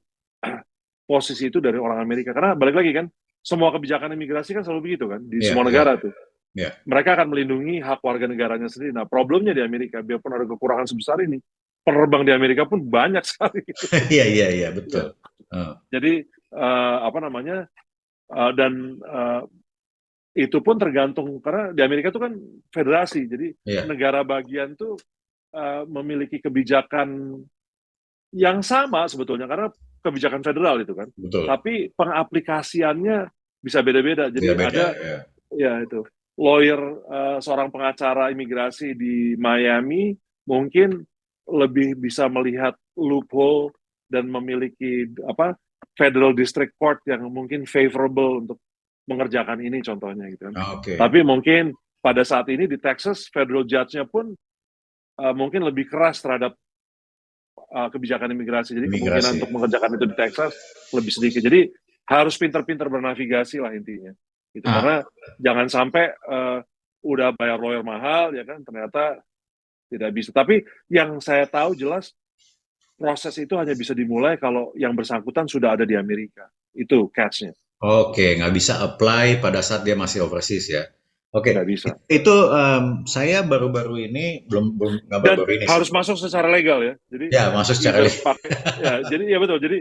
posisi itu dari orang Amerika. Karena balik lagi kan, semua kebijakan imigrasi kan selalu begitu kan di iya, semua iya, negara tuh. iya. Mereka akan melindungi hak warga negaranya sendiri. Nah, problemnya di Amerika, biarpun ada kekurangan sebesar ini, penerbang di Amerika pun banyak sekali gitu. Iya, iya, iya, betul. Ya. Ah, Jadi apa namanya? Dan itu pun tergantung karena di Amerika itu kan federasi, jadi iya, negara bagian tuh memiliki kebijakan yang sama sebetulnya karena kebijakan federal itu kan, betul. tapi pengaplikasiannya bisa beda-beda. Jadi Beda-beda, ada ya. ya itu lawyer seorang pengacara imigrasi di Miami mungkin lebih bisa melihat loophole dan memiliki apa federal district court yang mungkin favorable untuk mengerjakan ini contohnya gitu kan. Ah, oke. Tapi mungkin pada saat ini di Texas federal judge-nya pun mungkin lebih keras terhadap kebijakan imigrasi. Jadi kemungkinan Imigrasi. untuk mengerjakan itu di Texas lebih sedikit. Jadi harus pintar-pintar bernavigasi lah intinya. Itu Ah, karena jangan sampai udah bayar lawyer mahal ya kan ternyata tidak bisa. Tapi yang saya tahu jelas proses itu hanya bisa dimulai kalau yang bersangkutan sudah ada di Amerika. Itu catch-nya. oke, nggak bisa apply pada saat dia masih overseas ya. Oke, Tidak bisa. itu saya baru-baru ini belum belum nggak Dan baru-baru ini sih. harus masuk secara legal ya. Jadi Ya, masuk secara either pakai ya jadi ya betul. Jadi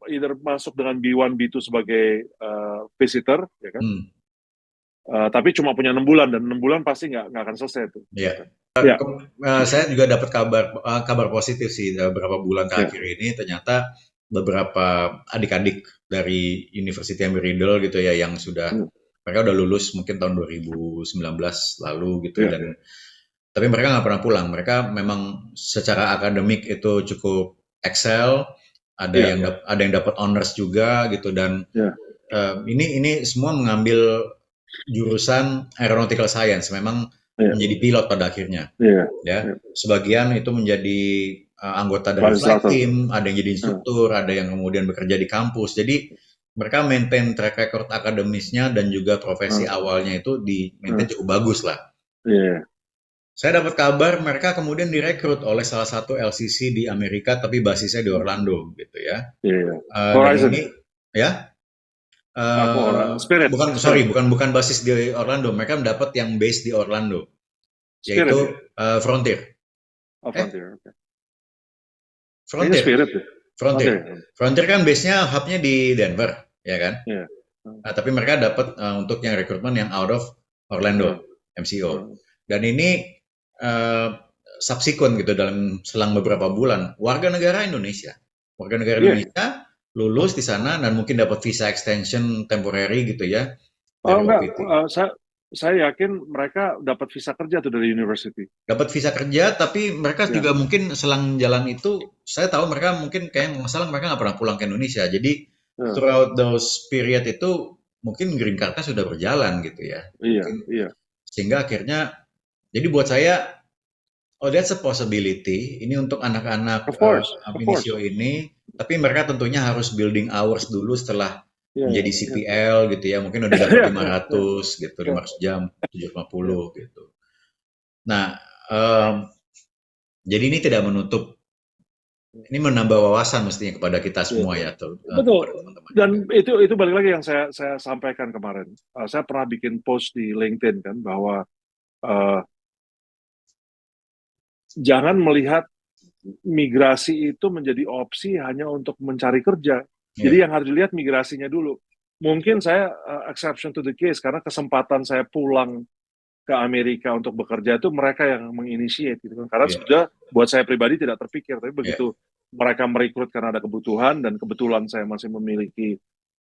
either masuk dengan B1 B2 sebagai visitor ya kan. Hmm, Tapi cuma punya 6 bulan dan 6 bulan pasti nggak akan selesai tuh. ya. Ya, Saya juga dapat kabar positif sih beberapa bulan ya, terakhir ini ternyata beberapa adik-adik dari University Embry-Riddle gitu ya yang sudah hmm, mereka udah lulus mungkin tahun 2019 lalu gitu ya, dan tapi mereka nggak pernah pulang. Mereka memang secara akademik itu cukup excel, ya, ada yang dapat honors juga gitu dan ya, ini semua mengambil jurusan aeronautical science. Memang ya, menjadi pilot pada akhirnya ya, ya. ya. Sebagian itu menjadi anggota dari Bahasa flight satu. team, ada yang jadi Ya, instruktur, ada yang kemudian bekerja di kampus. Jadi mereka maintain track record akademisnya dan juga profesi ya, awalnya itu di maintain ya, cukup bagus lah. ya, Saya dapat kabar mereka kemudian direkrut oleh salah satu LCC di Amerika tapi basisnya di Orlando gitu ya. ya. Dan Horizon. ini ya Aku Spirit, bukan sorry Spirit, bukan basis di Orlando. Mereka mendapat yang base di Orlando Spirit yaitu ya. Frontier. Oh, Eh Frontier. Okay. Kayaknya Frontier. Spirit ya. Oke. Frontier. Frontier kan base-nya hub-nya di Denver, ya kan? Ya. Tapi mereka dapat untuk yang rekrutmen yang out of Ya, Orlando, MCO. ya. Dan ini uh, subsequent gitu dalam selang beberapa bulan, warga negara Iya. Indonesia lulus di sana dan mungkin dapat visa extension temporary gitu ya Oh dari enggak, OPT. saya yakin mereka dapat visa kerja tuh dari university. Dapat visa kerja, tapi mereka Ya. juga mungkin selang jalan itu, saya tahu mereka mungkin kayak masalah mereka nggak pernah pulang ke Indonesia. Jadi Ya. throughout those period itu mungkin green card-nya sudah berjalan gitu ya. Iya, Mungkin iya. sehingga akhirnya, jadi buat saya, oh that's a possibility. Ini untuk anak-anak Of course, ab of course. initio ini, tapi mereka tentunya harus building hours dulu setelah Iya, iya, menjadi iya. CPL gitu ya. Mungkin udah dapat Iya, iya, iya. 500 gitu, Iya, 500 jam, iya. 750 gitu. Nah, jadi ini tidak menutup Ini menambah wawasan mestinya kepada kita Iya. semua ya, atau Betul. kepada teman-teman Dan juga. itu balik lagi yang saya sampaikan kemarin. Saya pernah bikin post di LinkedIn kan bahwa uh, jangan melihat migrasi itu menjadi opsi hanya untuk mencari kerja. Jadi Iya. yang harus dilihat migrasinya dulu. Mungkin saya exception to the case karena kesempatan saya pulang ke Amerika untuk bekerja itu mereka yang menginisiate gitu kan. Karena Iya. sebetulnya buat saya pribadi tidak terpikir, tapi Iya. begitu mereka merekrut karena ada kebutuhan dan kebetulan saya masih memiliki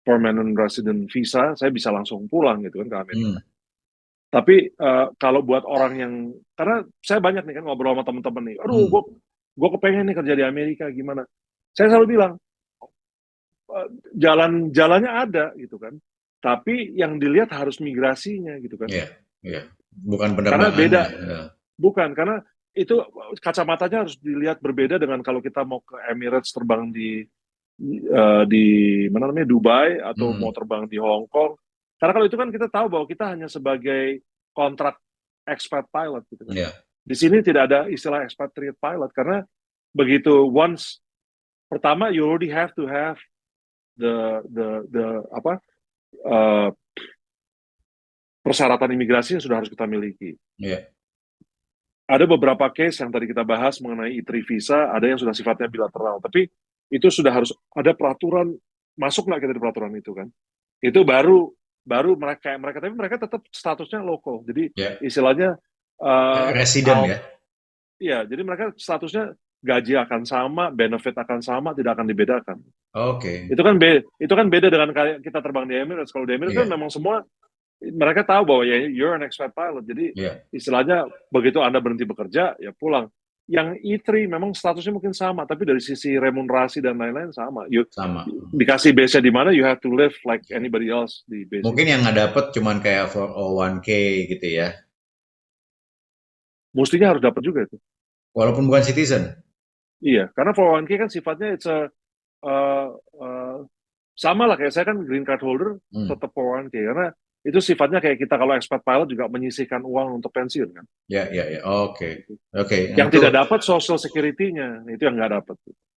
permanent resident visa, saya bisa langsung pulang gitu kan ke Hmm. Amerika. Tapi kalau buat orang yang, karena saya banyak nih kan ngobrol sama teman-teman nih, aduh Hmm. gue kepengen nih kerja di Amerika gimana? Saya selalu bilang jalannya ada gitu kan, tapi yang dilihat harus migrasinya gitu kan, Iya. Iya. Bukan karena penerbangannya. beda, Ya. bukan karena itu kacamatanya harus dilihat berbeda dengan kalau kita mau ke Emirates terbang di mana namanya Dubai atau mau Hmm. terbang di Hong Kong. Karena kalau itu kan kita tahu bahwa kita hanya sebagai kontrak expat pilot gitu kan. Iya. Di sini tidak ada istilah expatriate pilot karena begitu once pertama you already have to have the apa uh, persyaratan imigrasi yang sudah harus kita miliki. Iya. Ada beberapa case yang tadi kita bahas mengenai E3 visa, ada yang sudah sifatnya bilateral, tapi itu sudah harus ada peraturan, masuk nggak kita di peraturan itu kan? Itu baru baru mereka tapi mereka tetap statusnya lokal. Jadi Iya. istilahnya uh, Residen out ya. ya, jadi mereka statusnya gaji akan sama, benefit akan sama, tidak akan dibedakan. Oke. Itu kan beda dengan kayak kita terbang di Emirates. Kalau di Emirates kan Iya. memang semua mereka tahu bahwa ya you're an expat pilot. Jadi Iya. istilahnya begitu Anda berhenti bekerja ya pulang. Yang E3 memang statusnya mungkin sama, tapi dari sisi remunerasi dan lain-lain sama. Sama. Dikasih base-nya di mana, you have to live like anybody else di base Mungkin itu. yang nggak dapet cuman kayak 401k gitu ya. Mestinya harus dapat juga itu. Walaupun bukan citizen. Iya, karena 401k kan sifatnya uh, uh, sama lah kayak saya kan green card holder Hmm. tetap 401k karena itu sifatnya kayak kita kalau expat pilot juga menyisihkan uang untuk pensiun kan. Ya, ya, ya. Oke. Gitu. Oke. Nah, Yang itu tidak dapat social security-nya, itu yang nggak dapat.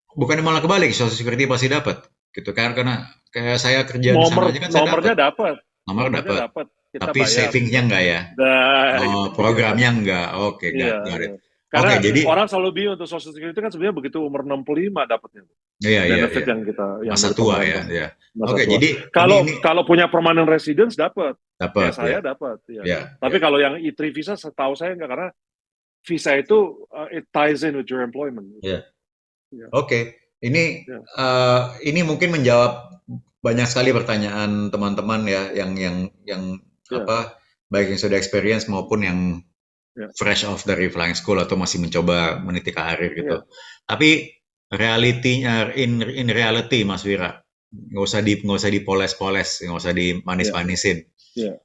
bukannya malah kebalik, Social Security pasti dapat. Gitu kan, karena kayak saya kerja di sana aja kan saya dapat. Nomornya dapat, Nomor nomornya dapat. dapat, kita Tapi bayar. savingnya enggak ya? Nah, itu Oh, dia. programnya enggak. Oke, Iya, got iya. it. Karena Oke, jadi orang selalu bingung untuk social security itu kan sebenarnya begitu umur 65 dapatnya. iya, iya, Benefit iya. yang Masa dari tua ya, pemerintah ya. masa Oke, tua. jadi ini Kalau punya permanent residence dapat, dapat kayak ya. saya dapat, ya. Ya, Tapi ya. kalau yang E3 visa, setahu saya enggak karena visa itu it ties in with your employment. Ya. Ya, Oke. ya, Ini mungkin menjawab banyak sekali pertanyaan teman-teman ya yang ya, apa baik yang sudah experience maupun yang ya, fresh off dari flying school atau masih mencoba meniti karir gitu. ya, Tapi realitinya in reality Mas Wira, nggak usah dipoles-poles, nggak usah ya, dimanis-manisin. ya.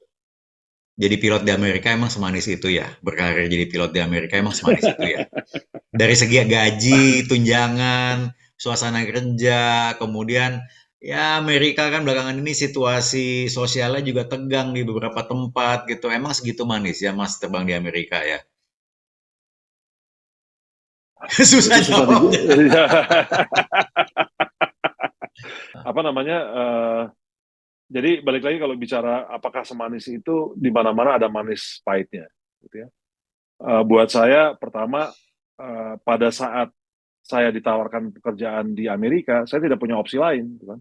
Jadi pilot di Amerika emang semanis itu ya, berkarir jadi pilot di Amerika emang semanis itu ya. Dari segi gaji, tunjangan, suasana kerja, kemudian ya Amerika kan belakangan ini situasi sosialnya juga tegang di beberapa tempat gitu. Emang segitu manis ya Mas terbang di Amerika ya? Itu Susah susah di jawabnya. apa namanya jadi balik lagi kalau bicara apakah semanis itu di mana-mana ada manis pahitnya gitu ya. Buat saya pertama pada saat saya ditawarkan pekerjaan di Amerika saya tidak punya opsi lain gitu kan.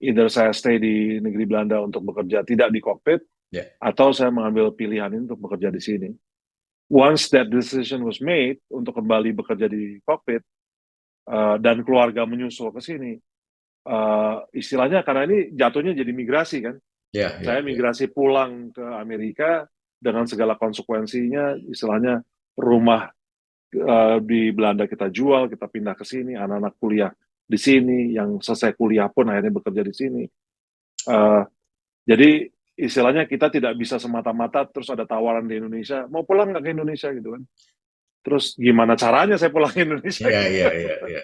Either saya stay di negeri Belanda untuk bekerja tidak di kokpit Ya, atau saya mengambil pilihan ini untuk bekerja di sini. Once that decision was made untuk kembali bekerja di kokpit dan keluarga menyusul ke sini, istilahnya karena ini jatuhnya jadi migrasi kan. ya, Saya ya, ya. migrasi pulang ke Amerika dengan segala konsekuensinya, istilahnya rumah di Belanda kita jual, kita pindah ke sini, anak-anak kuliah di sini, yang selesai kuliah pun akhirnya bekerja di sini. Uh, jadi istilahnya kita tidak bisa semata-mata terus ada tawaran di Indonesia, mau pulang nggak ke Indonesia gitu kan. Terus gimana caranya saya pulang ke Indonesia Iya, gitu. iya, iya, iya.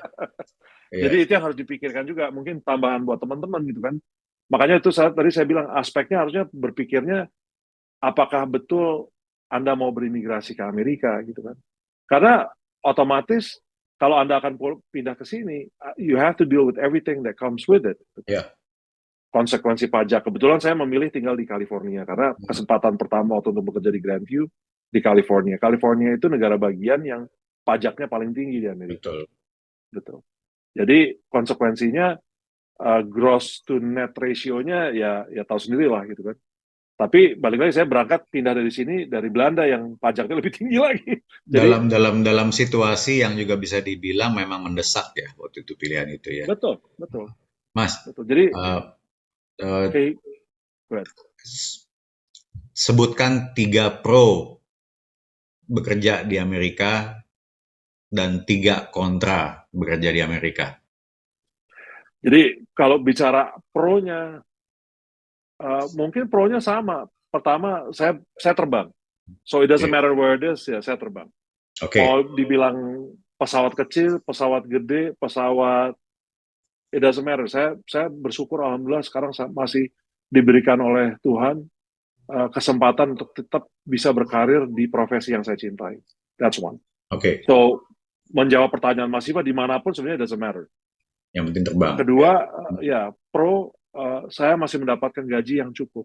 Iya, Jadi itu yang harus dipikirkan juga, mungkin tambahan buat teman-teman gitu kan. Makanya itu tadi saya bilang aspeknya harusnya berpikirnya apakah betul Anda mau berimigrasi ke Amerika gitu kan. Karena otomatis kalau Anda akan pindah ke sini, you have to deal with everything that comes with it. Ya. Konsekuensi pajak. Kebetulan saya memilih tinggal di California karena kesempatan pertama waktu untuk bekerja di Grandview di California. California itu negara bagian yang pajaknya paling tinggi di Amerika. Betul. Betul. Jadi konsekuensinya gross to net ratio-nya ya tahu sendiri lah gitu kan. Tapi balik lagi saya berangkat pindah dari sini dari Belanda yang pajaknya lebih tinggi lagi. Jadi Dalam situasi yang juga bisa dibilang memang mendesak ya waktu itu pilihan itu ya. betul. Mas, Jadi uh, okay, sebutkan 3 pro bekerja di Amerika dan 3 kontra bekerja di Amerika. Jadi kalau bicara pro-nya, mungkin pro-nya sama. Pertama, saya terbang. So it doesn't matter where it is, ya saya terbang. Mau dibilang pesawat kecil, pesawat gede, pesawat, it doesn't matter. Saya bersyukur alhamdulillah sekarang masih diberikan oleh Tuhan kesempatan untuk tetap bisa berkarir di profesi yang saya cintai. That's one. So menjawab pertanyaan Mas Iva dimanapun sebenarnya it doesn't matter. Yang penting terbang. Kedua, ya pro, saya masih mendapatkan gaji yang cukup.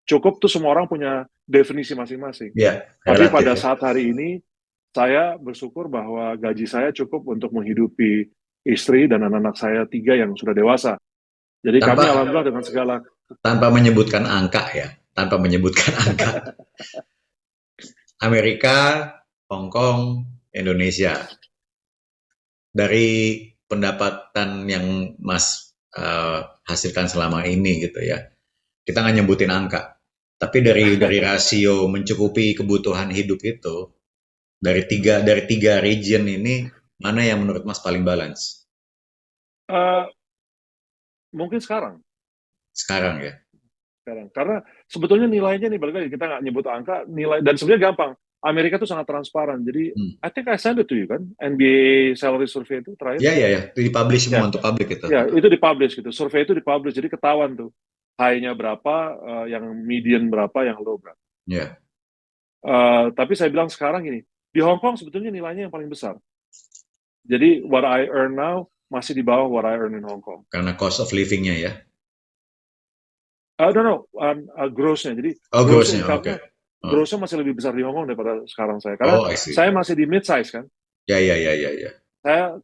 Cukup tuh semua orang punya definisi masing-masing. Tapi pada saat hari ini, saya bersyukur bahwa gaji saya cukup untuk menghidupi istri dan anak-anak saya 3 yang sudah dewasa. Jadi kami alhamdulillah dengan segala... Tanpa menyebutkan angka ya, tanpa menyebutkan angka. Amerika, Hong Kong, Indonesia. Dari pendapatan yang Mas hasilkan selama ini gitu ya, kita nggak nyebutin angka, tapi dari rasio mencukupi kebutuhan hidup itu, dari tiga region ini, mana yang menurut Mas paling balance? Mungkin sekarang ya. Sekarang, karena sebetulnya nilainya nih, balik lagi kita nggak nyebut angka, nilai, dan sebenarnya gampang. Amerika tuh sangat transparan. Jadi, I think I send it to you kan, NBA salary survey itu terakhir. Iya, itu dipublish semua untuk publik itu. Ya, itu dipublish gitu. Survei itu dipublish, jadi ketahuan tuh. High-nya berapa, yang median berapa, yang low berapa. Tapi saya bilang sekarang gini, di Hong Kong sebetulnya nilainya yang paling besar. Jadi, what I earn now masih di bawah what I earn in Hong Kong. Karena cost of living-nya ya? No, gross-nya. Jadi, gross-nya, gross-nya masih lebih besar di Hong Kong daripada sekarang saya. Karena saya masih di mid-size kan. Ya. Saya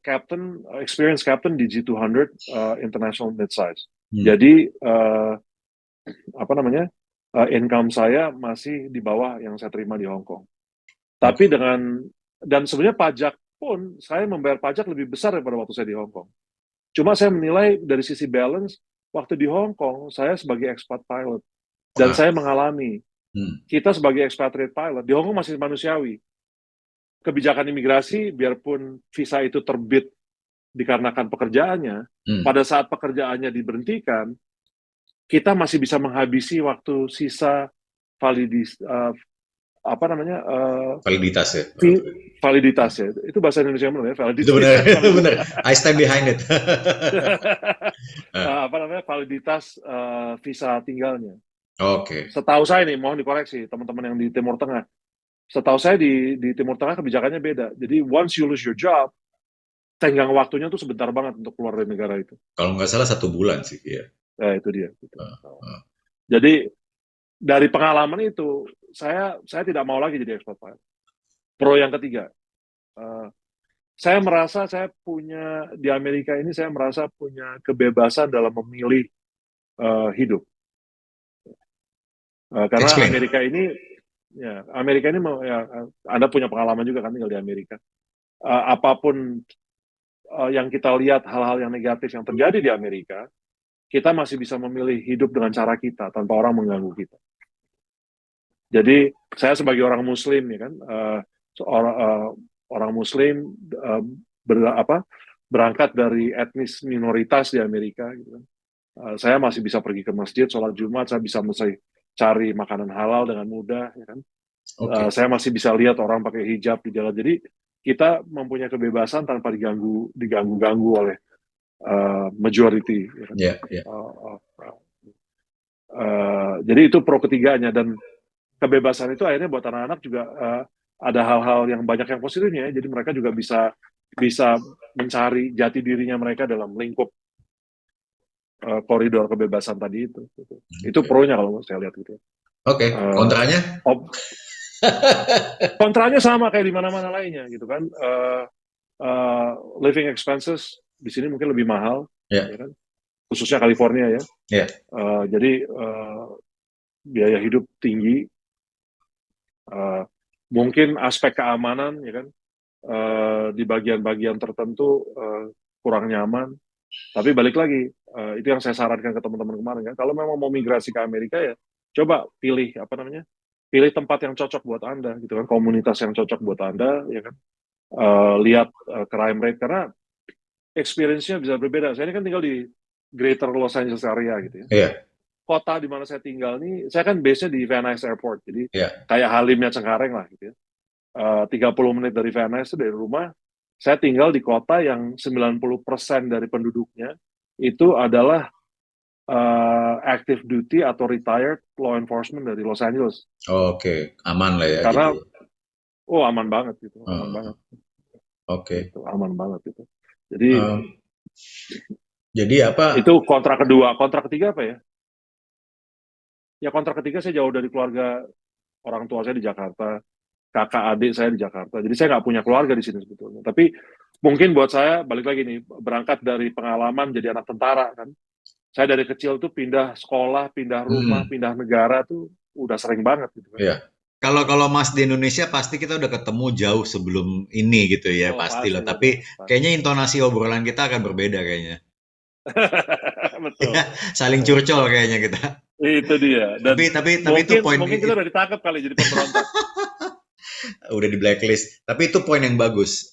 experienced captain di G200 International Mid-size. Jadi, income saya masih di bawah yang saya terima di Hong Kong. Tapi dan sebenarnya pajak pun, saya membayar pajak lebih besar daripada waktu saya di Hong Kong. Cuma saya menilai dari sisi balance, waktu di Hong Kong, saya sebagai expat pilot. Dan saya mengalami, kita sebagai expatriate pilot, di Hong Kong masih manusiawi. Kebijakan imigrasi, biarpun visa itu terbit dikarenakan pekerjaannya, pada saat pekerjaannya diberhentikan, kita masih bisa menghabisi waktu sisa validitas ya. Validitas ya. Itu bahasa Indonesia benar ya, validitas. Itu benar. I stand behind it. Validitas visa tinggalnya. Oke. Setahu saya nih, mohon dikoreksi teman-teman yang di Timur Tengah. Setahu saya di Timur Tengah kebijakannya beda. Jadi once you lose your job, tenggang waktunya tuh sebentar banget untuk keluar dari negara itu. Kalau nggak salah 1 bulan sih ya. Itu dia. Jadi dari pengalaman itu, saya tidak mau lagi jadi expat pilot. Pro yang ketiga, saya merasa saya punya di Amerika ini, saya merasa punya kebebasan dalam memilih hidup. Karena Amerika ini Anda punya pengalaman juga kan tinggal di Amerika. Apapun yang kita lihat, hal-hal yang negatif yang terjadi di Amerika, kita masih bisa memilih hidup dengan cara kita tanpa orang mengganggu kita. Jadi saya sebagai orang Muslim ya kan, orang Muslim berangkat dari etnis minoritas di Amerika, gitu kan. Saya masih bisa pergi ke masjid, sholat Jumat, saya bisa cari makanan halal dengan mudah, ya kan. Saya masih bisa lihat orang pakai hijab di jalan. Jadi kita mempunyai kebebasan tanpa diganggu oleh majority. Ya kan? Jadi itu pro ketiganya, dan kebebasan itu akhirnya buat anak-anak juga ada hal-hal yang banyak yang positifnya, jadi mereka juga bisa bisa mencari jati dirinya mereka dalam lingkup koridor kebebasan tadi itu. Gitu. Itu Oke. pro-nya kalau saya lihat gitu. Oke. Uh, Kontranya? Kontranya sama kayak di mana-mana lainnya gitu kan. Uh, Living expenses di sini mungkin lebih mahal, Ya, ya kan? Khususnya California ya. ya. Jadi biaya hidup tinggi, uh, mungkin aspek keamanan ya kan, di bagian-bagian tertentu kurang nyaman. Tapi balik lagi, itu yang saya sarankan ke teman-teman kemarin kan, kalau memang mau migrasi ke Amerika ya, coba pilih apa namanya, pilih tempat yang cocok buat Anda gitu kan, komunitas yang cocok buat Anda ya kan. Lihat crime rate karena experience-nya bisa berbeda. Saya ini kan tinggal di Greater Los Angeles area gitu ya. Iya, Kota di mana saya tinggal nih, saya kan base-nya di Van Nuys Airport, jadi iya. kayak Halimnya Cengkareng lah gitu ya. 30 menit dari Van Nuys dari rumah, saya tinggal di kota yang 90% dari penduduknya itu adalah active duty atau retired law enforcement dari Los Angeles. Oke, aman lah ya jadi. Karena, oh aman banget gitu, aman Oh, banget. oke. Gitu, aman banget gitu. Jadi Um, jadi apa? itu kontrak kedua. Kontrak ketiga apa ya? Ya kontrak ketiga saya jauh dari keluarga, orang tua saya di Jakarta, kakak adik saya di Jakarta. Jadi saya nggak punya keluarga di sini sebetulnya. Tapi mungkin buat saya, balik lagi nih, berangkat dari pengalaman jadi anak tentara kan. Saya dari kecil tuh pindah sekolah, pindah rumah, Hmm, pindah negara tuh udah sering banget gitu kan. ya. Kalau kalau Mas di Indonesia pasti kita udah ketemu jauh sebelum ini gitu ya Oh pasti loh. pasti udah, Tapi pasti. kayaknya intonasi obrolan kita akan berbeda kayaknya. Betul. Ya, saling curcol kayaknya kita. Itu dia. Dan Tapi itu mungkin poin mungkin kita udah ditangkap kali jadi pemberontak. udah di blacklist. Tapi itu poin yang bagus.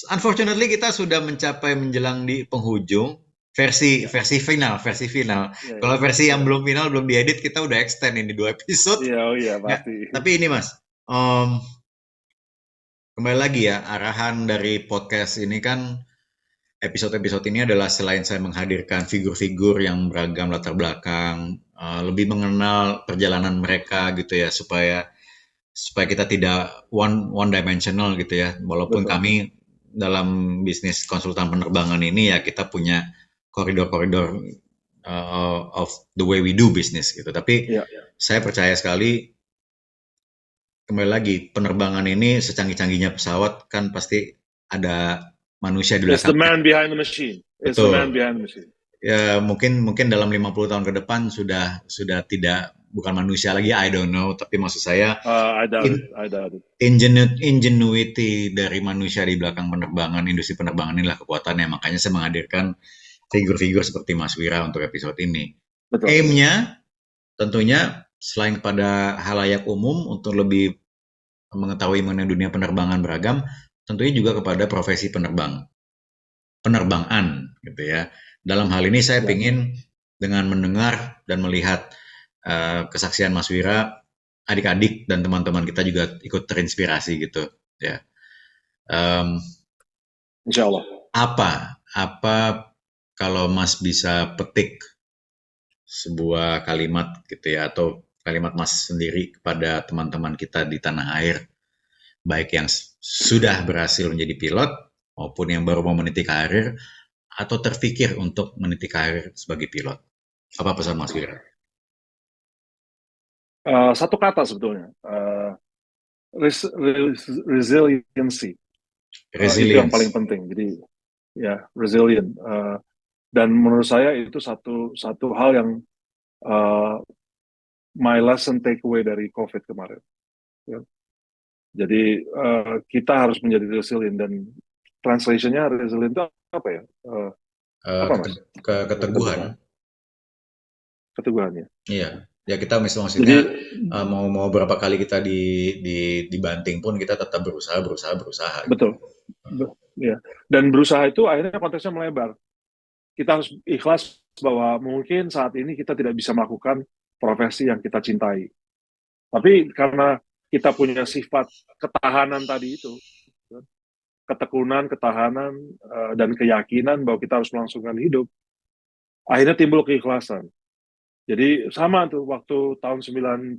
Unfortunately kita sudah mencapai menjelang di penghujung versi Ya, versi final versi final. ya, Kalau ya, versi yang ya. belum final belum diedit kita udah extend ini 2 episode. Iya, oh iya Nggak, pasti. tapi ini Mas, um, kembali lagi ya arahan dari podcast ini kan episode-episode ini adalah selain saya menghadirkan figur-figur yang beragam latar belakang, lebih mengenal perjalanan mereka gitu ya supaya supaya kita tidak one dimensional gitu ya. Walaupun Betul. kami dalam bisnis konsultan penerbangan ini ya kita punya koridor-koridor of the way we do business gitu. Tapi Iya. saya percaya sekali kembali lagi penerbangan ini secanggih-canggihnya pesawat kan pasti ada manusia di It's the belakangnya. man behind the machine. It's the man Betul. behind the machine. Ya mungkin mungkin dalam 50 tahun ke depan sudah tidak bukan manusia lagi I don't know tapi maksud saya I doubt it. in, I doubt it. ingenuity dari manusia di belakang penerbangan, industri penerbangan inilah kekuatannya. Makanya saya menghadirkan figur-figur seperti Mas Wira untuk episode ini. Betul. Aim-nya tentunya selain kepada halayak umum untuk lebih mengetahui mengenai dunia penerbangan beragam, tentunya juga kepada profesi penerbangan gitu ya. Dalam hal ini saya Ya. ingin dengan mendengar dan melihat kesaksian Mas Wira, adik-adik dan teman-teman kita juga ikut terinspirasi gitu ya. Um, Insya Allah. apa kalau Mas bisa petik sebuah kalimat gitu ya atau kalimat Mas sendiri kepada teman-teman kita di tanah air baik yang sudah berhasil menjadi pilot maupun yang baru mau meniti karir atau terfikir untuk meniti karir sebagai pilot. Apa pesan Mas Wira? Satu kata sebetulnya. Resiliency. Itu yang paling Resilience. penting. Jadi ya resilient. Dan menurut saya itu satu satu hal yang uh, my lesson takeaway dari COVID kemarin. Ya. Jadi kita harus menjadi resilient dan translationnya resilient itu apa ya? Uh, Apa kete, mas? keteguhan. Keteguhannya. Iya. Ya kita maksudnya Jadi mau berapa kali kita dibanting pun kita tetap berusaha gitu. betul, ya. Dan berusaha itu akhirnya konteksnya melebar. Kita harus ikhlas bahwa mungkin saat ini kita tidak bisa melakukan profesi yang kita cintai. Tapi karena kita punya sifat ketahanan tadi itu, ketekunan, ketahanan, dan keyakinan bahwa kita harus melangsungkan hidup, akhirnya timbul keikhlasan. Jadi sama tuh waktu tahun 97,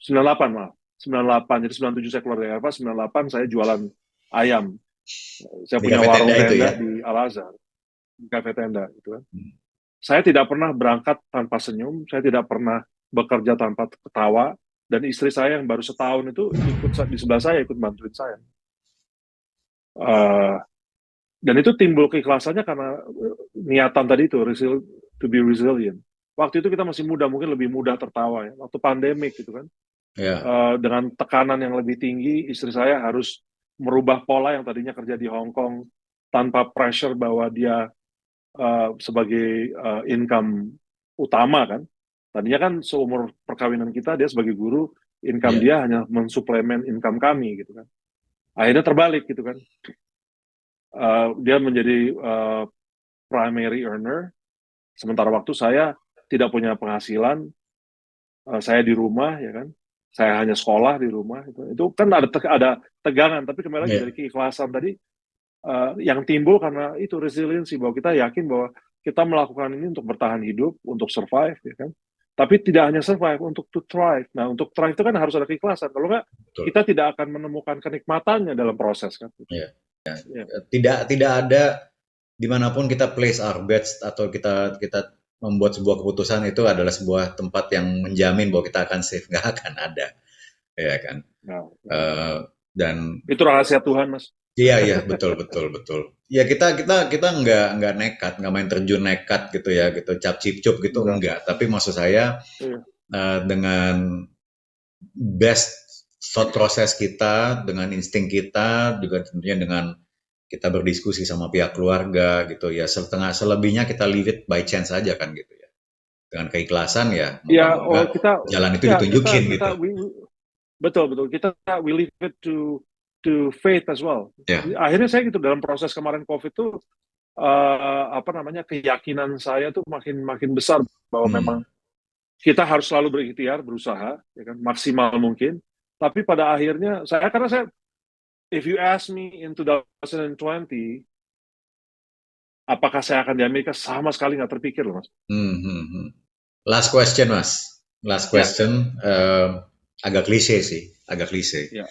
98 maaf. 98, jadi 97 saya keluar dari Eva, 98 saya jualan ayam. Saya Di punya kafe tenda warung itu ya. tenda di Al-Azhar, di kafe tenda gitu kan. Saya tidak pernah berangkat tanpa senyum, saya tidak pernah bekerja tanpa ketawa, dan istri saya yang baru setahun itu ikut di sebelah saya, ikut bantuin saya. Eh, dan itu timbul keikhlasannya karena niatan tadi itu, to be resilient. Waktu itu kita masih muda, mungkin lebih mudah tertawa ya. Waktu pandemik gitu kan, Ya, dengan tekanan yang lebih tinggi, istri saya harus merubah pola yang tadinya kerja di Hong Kong tanpa pressure bahwa dia sebagai income utama kan. Tadinya kan seumur perkawinan kita dia sebagai guru, income ya, dia hanya mensuplemen income kami gitu kan. Akhirnya terbalik gitu kan. Dia menjadi primary earner, sementara waktu saya tidak punya penghasilan, saya di rumah ya kan. Saya hanya sekolah di rumah itu kan ada tegangan, tapi kembali lagi dari ya, keikhlasan tadi yang timbul karena itu resiliensi, bahwa kita yakin bahwa kita melakukan ini untuk bertahan hidup, untuk survive, ya kan? Tapi tidak hanya survive, untuk to thrive. Nah, untuk thrive itu kan harus ada keikhlasan. Kalau nggak, betul. kita tidak akan menemukan kenikmatannya dalam proses kan. Ya. Ya, Tidak ada dimanapun kita place our bets atau kita membuat sebuah keputusan itu adalah sebuah tempat yang menjamin bahwa kita akan safe, nggak akan ada, ya kan. nah, Eh, dan itu rahasia Tuhan, Mas. iya, iya, betul, betul, betul. Ya kita nggak nekat, nggak main terjun nekat gitu ya, gitu cap cip cup gitu Enggak. enggak. Tapi maksud saya Iya. dengan best thought process kita, dengan insting kita, juga tentunya dengan kita berdiskusi sama pihak keluarga gitu ya, setengah selebihnya kita leave it by chance aja kan gitu ya. Dengan keikhlasan ya, Ya, oh moga-moga kita, jalan itu ya ditunjukin gitu. betul betul kita we leave it to faith as well. Ya, Akhirnya saya gitu dalam proses kemarin COVID itu apa namanya, keyakinan saya tuh makin makin besar bahwa memang hmm, kita harus selalu berikhtiar, berusaha, ya kan, maksimal mungkin. Tapi pada akhirnya karena saya, if you ask me in 2020, apakah saya akan di Amerika, sama sekali nggak terpikir loh, Mas. hmm, hmm, hmm. Last question mas, last Ya, question, agak klise sih, agak klise. ya.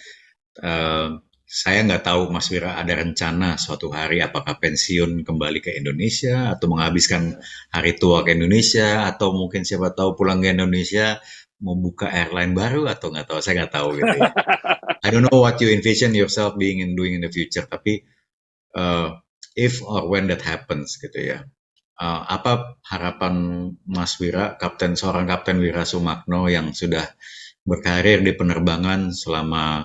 Eh, saya nggak tahu Mas Wira ada rencana suatu hari apakah pensiun kembali ke Indonesia atau menghabiskan hari tua ke Indonesia atau mungkin siapa tahu pulang ke Indonesia mau buka airline baru atau nggak tahu, saya nggak tahu gitu ya. I don't know what you envision yourself being and doing in the future, tapi uh, if or when that happens gitu ya. Apa harapan Mas Wira, seorang Kapten Wira Sumakno yang sudah berkarir di penerbangan selama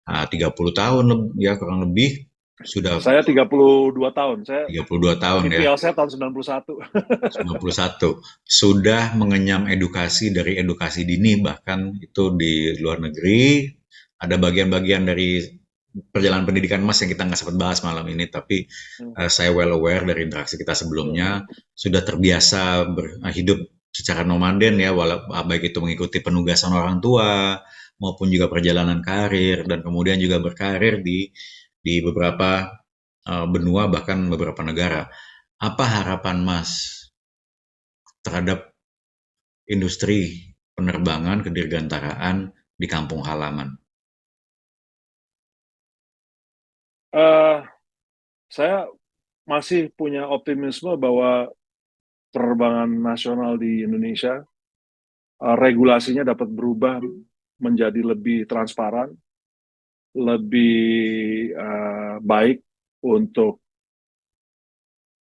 30 tahun ya kurang lebih, sudah Saya 32 tahun. Saya 32 tahun ya, CPL saya tahun 91. 91, sudah mengenyam edukasi dari edukasi dini, bahkan itu di luar negeri. Ada bagian-bagian dari perjalanan pendidikan Mas yang kita nggak sempat bahas malam ini, tapi saya well aware dari interaksi kita sebelumnya, sudah terbiasa hidup secara nomaden ya, baik itu mengikuti penugasan orang tua maupun juga perjalanan karir, dan kemudian juga berkarir di beberapa benua bahkan beberapa negara. Apa harapan Mas terhadap industri penerbangan kedirgantaraan di kampung halaman? Eh, saya masih punya optimisme bahwa penerbangan nasional di Indonesia, regulasinya dapat berubah menjadi lebih transparan, lebih baik untuk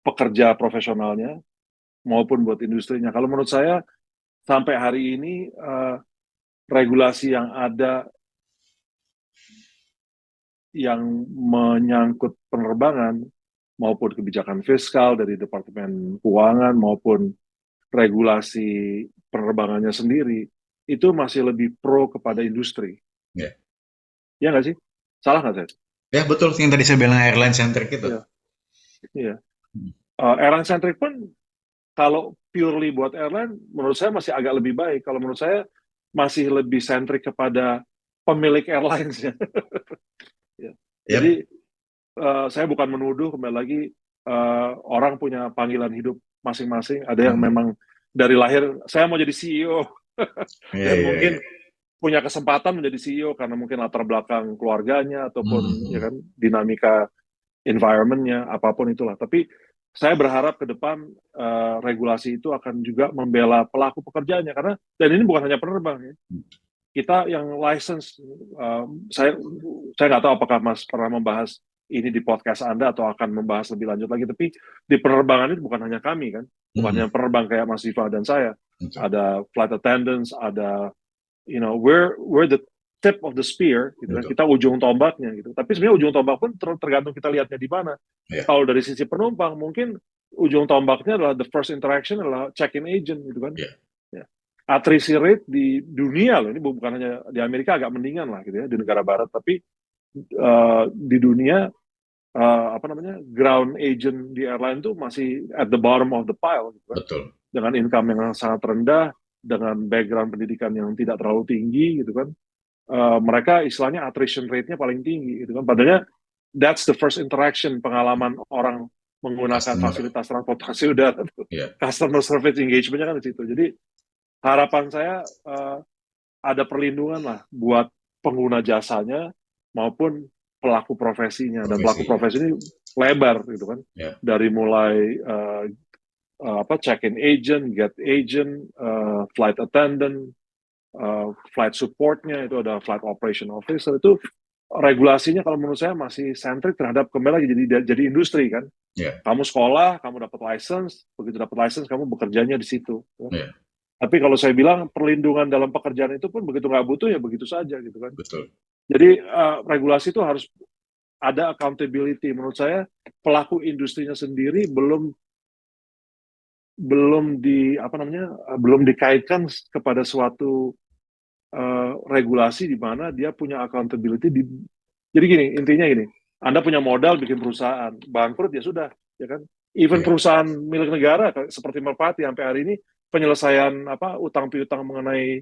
pekerja profesionalnya maupun buat industrinya. Kalau menurut saya sampai hari ini regulasi yang ada yang menyangkut penerbangan maupun kebijakan fiskal dari Departemen Keuangan maupun regulasi penerbangannya sendiri itu masih lebih pro kepada industri. Ya, Ya nggak sih? Salah nggak saya? ya betul yang tadi saya bilang airline centric itu. Iya, iya. Airline centric pun kalau purely buat airline, menurut saya masih agak lebih baik. Kalau menurut saya masih lebih centric kepada pemilik airlines-nya. Ya. Jadi Yep. saya bukan menuduh, kembali lagi orang punya panggilan hidup masing-masing. Ada yang Hmm. memang dari lahir saya mau jadi CEO Iya, dan iya, mungkin iya. punya kesempatan menjadi CEO karena mungkin latar belakang keluarganya ataupun ya kan dinamika environment-nya, apapun itulah. Tapi saya berharap ke depan regulasi itu akan juga membela pelaku pekerjaannya, karena dan ini bukan hanya penerbang ya. Kita yang license, saya nggak tahu apakah Mas pernah membahas ini di podcast Anda atau akan membahas lebih lanjut lagi, tapi di penerbangan itu bukan hanya kami kan, bukan hanya penerbang kayak Mas Viva dan saya, ada flight attendants, ada we're the tip of the spear, gitu kan. Kita ujung tombaknya gitu. Tapi sebenarnya ujung tombak pun tergantung kita lihatnya di mana. Kalau dari sisi penumpang, mungkin ujung tombaknya adalah the first interaction adalah check-in agent, gitu kan. Attrition rate di dunia loh, ini bukan hanya di Amerika agak mendingan lah gitu ya, di negara barat, tapi di dunia ground agent di airline tuh masih at the bottom of the pile, gitu kan. Betul. Dengan income yang sangat rendah, dengan background pendidikan yang tidak terlalu tinggi, gitu kan. Mereka istilahnya attrition rate-nya paling tinggi, gitu kan. Padahal that's the first interaction, pengalaman orang menggunakan fasilitas transportasi udara. Customer service engagement-nya kan di situ. Jadi harapan saya ada perlindungan lah buat pengguna jasanya maupun pelaku profesinya. Dan pelaku profesi ini lebar, gitu kan. Dari mulai check-in agent, gate agent, flight attendant, flight support-nya, itu ada flight operation officer. Itu regulasinya kalau menurut saya masih sentrik terhadap kembali lagi jadi industri kan. Kamu sekolah, kamu dapat license, begitu dapat license kamu bekerjanya di situ. Tapi kalau saya bilang perlindungan dalam pekerjaan itu pun begitu nggak butuh ya begitu saja, gitu kan. Betul. Jadi regulasi itu harus ada accountability. Menurut saya pelaku industrinya sendiri belum dikaitkan kepada suatu regulasi di mana dia punya accountability. Jadi gini, intinya gini, Anda punya modal bikin perusahaan, bangkrut ya sudah, ya kan. Even perusahaan milik negara seperti Merpati sampai hari ini penyelesaian utang piutang mengenai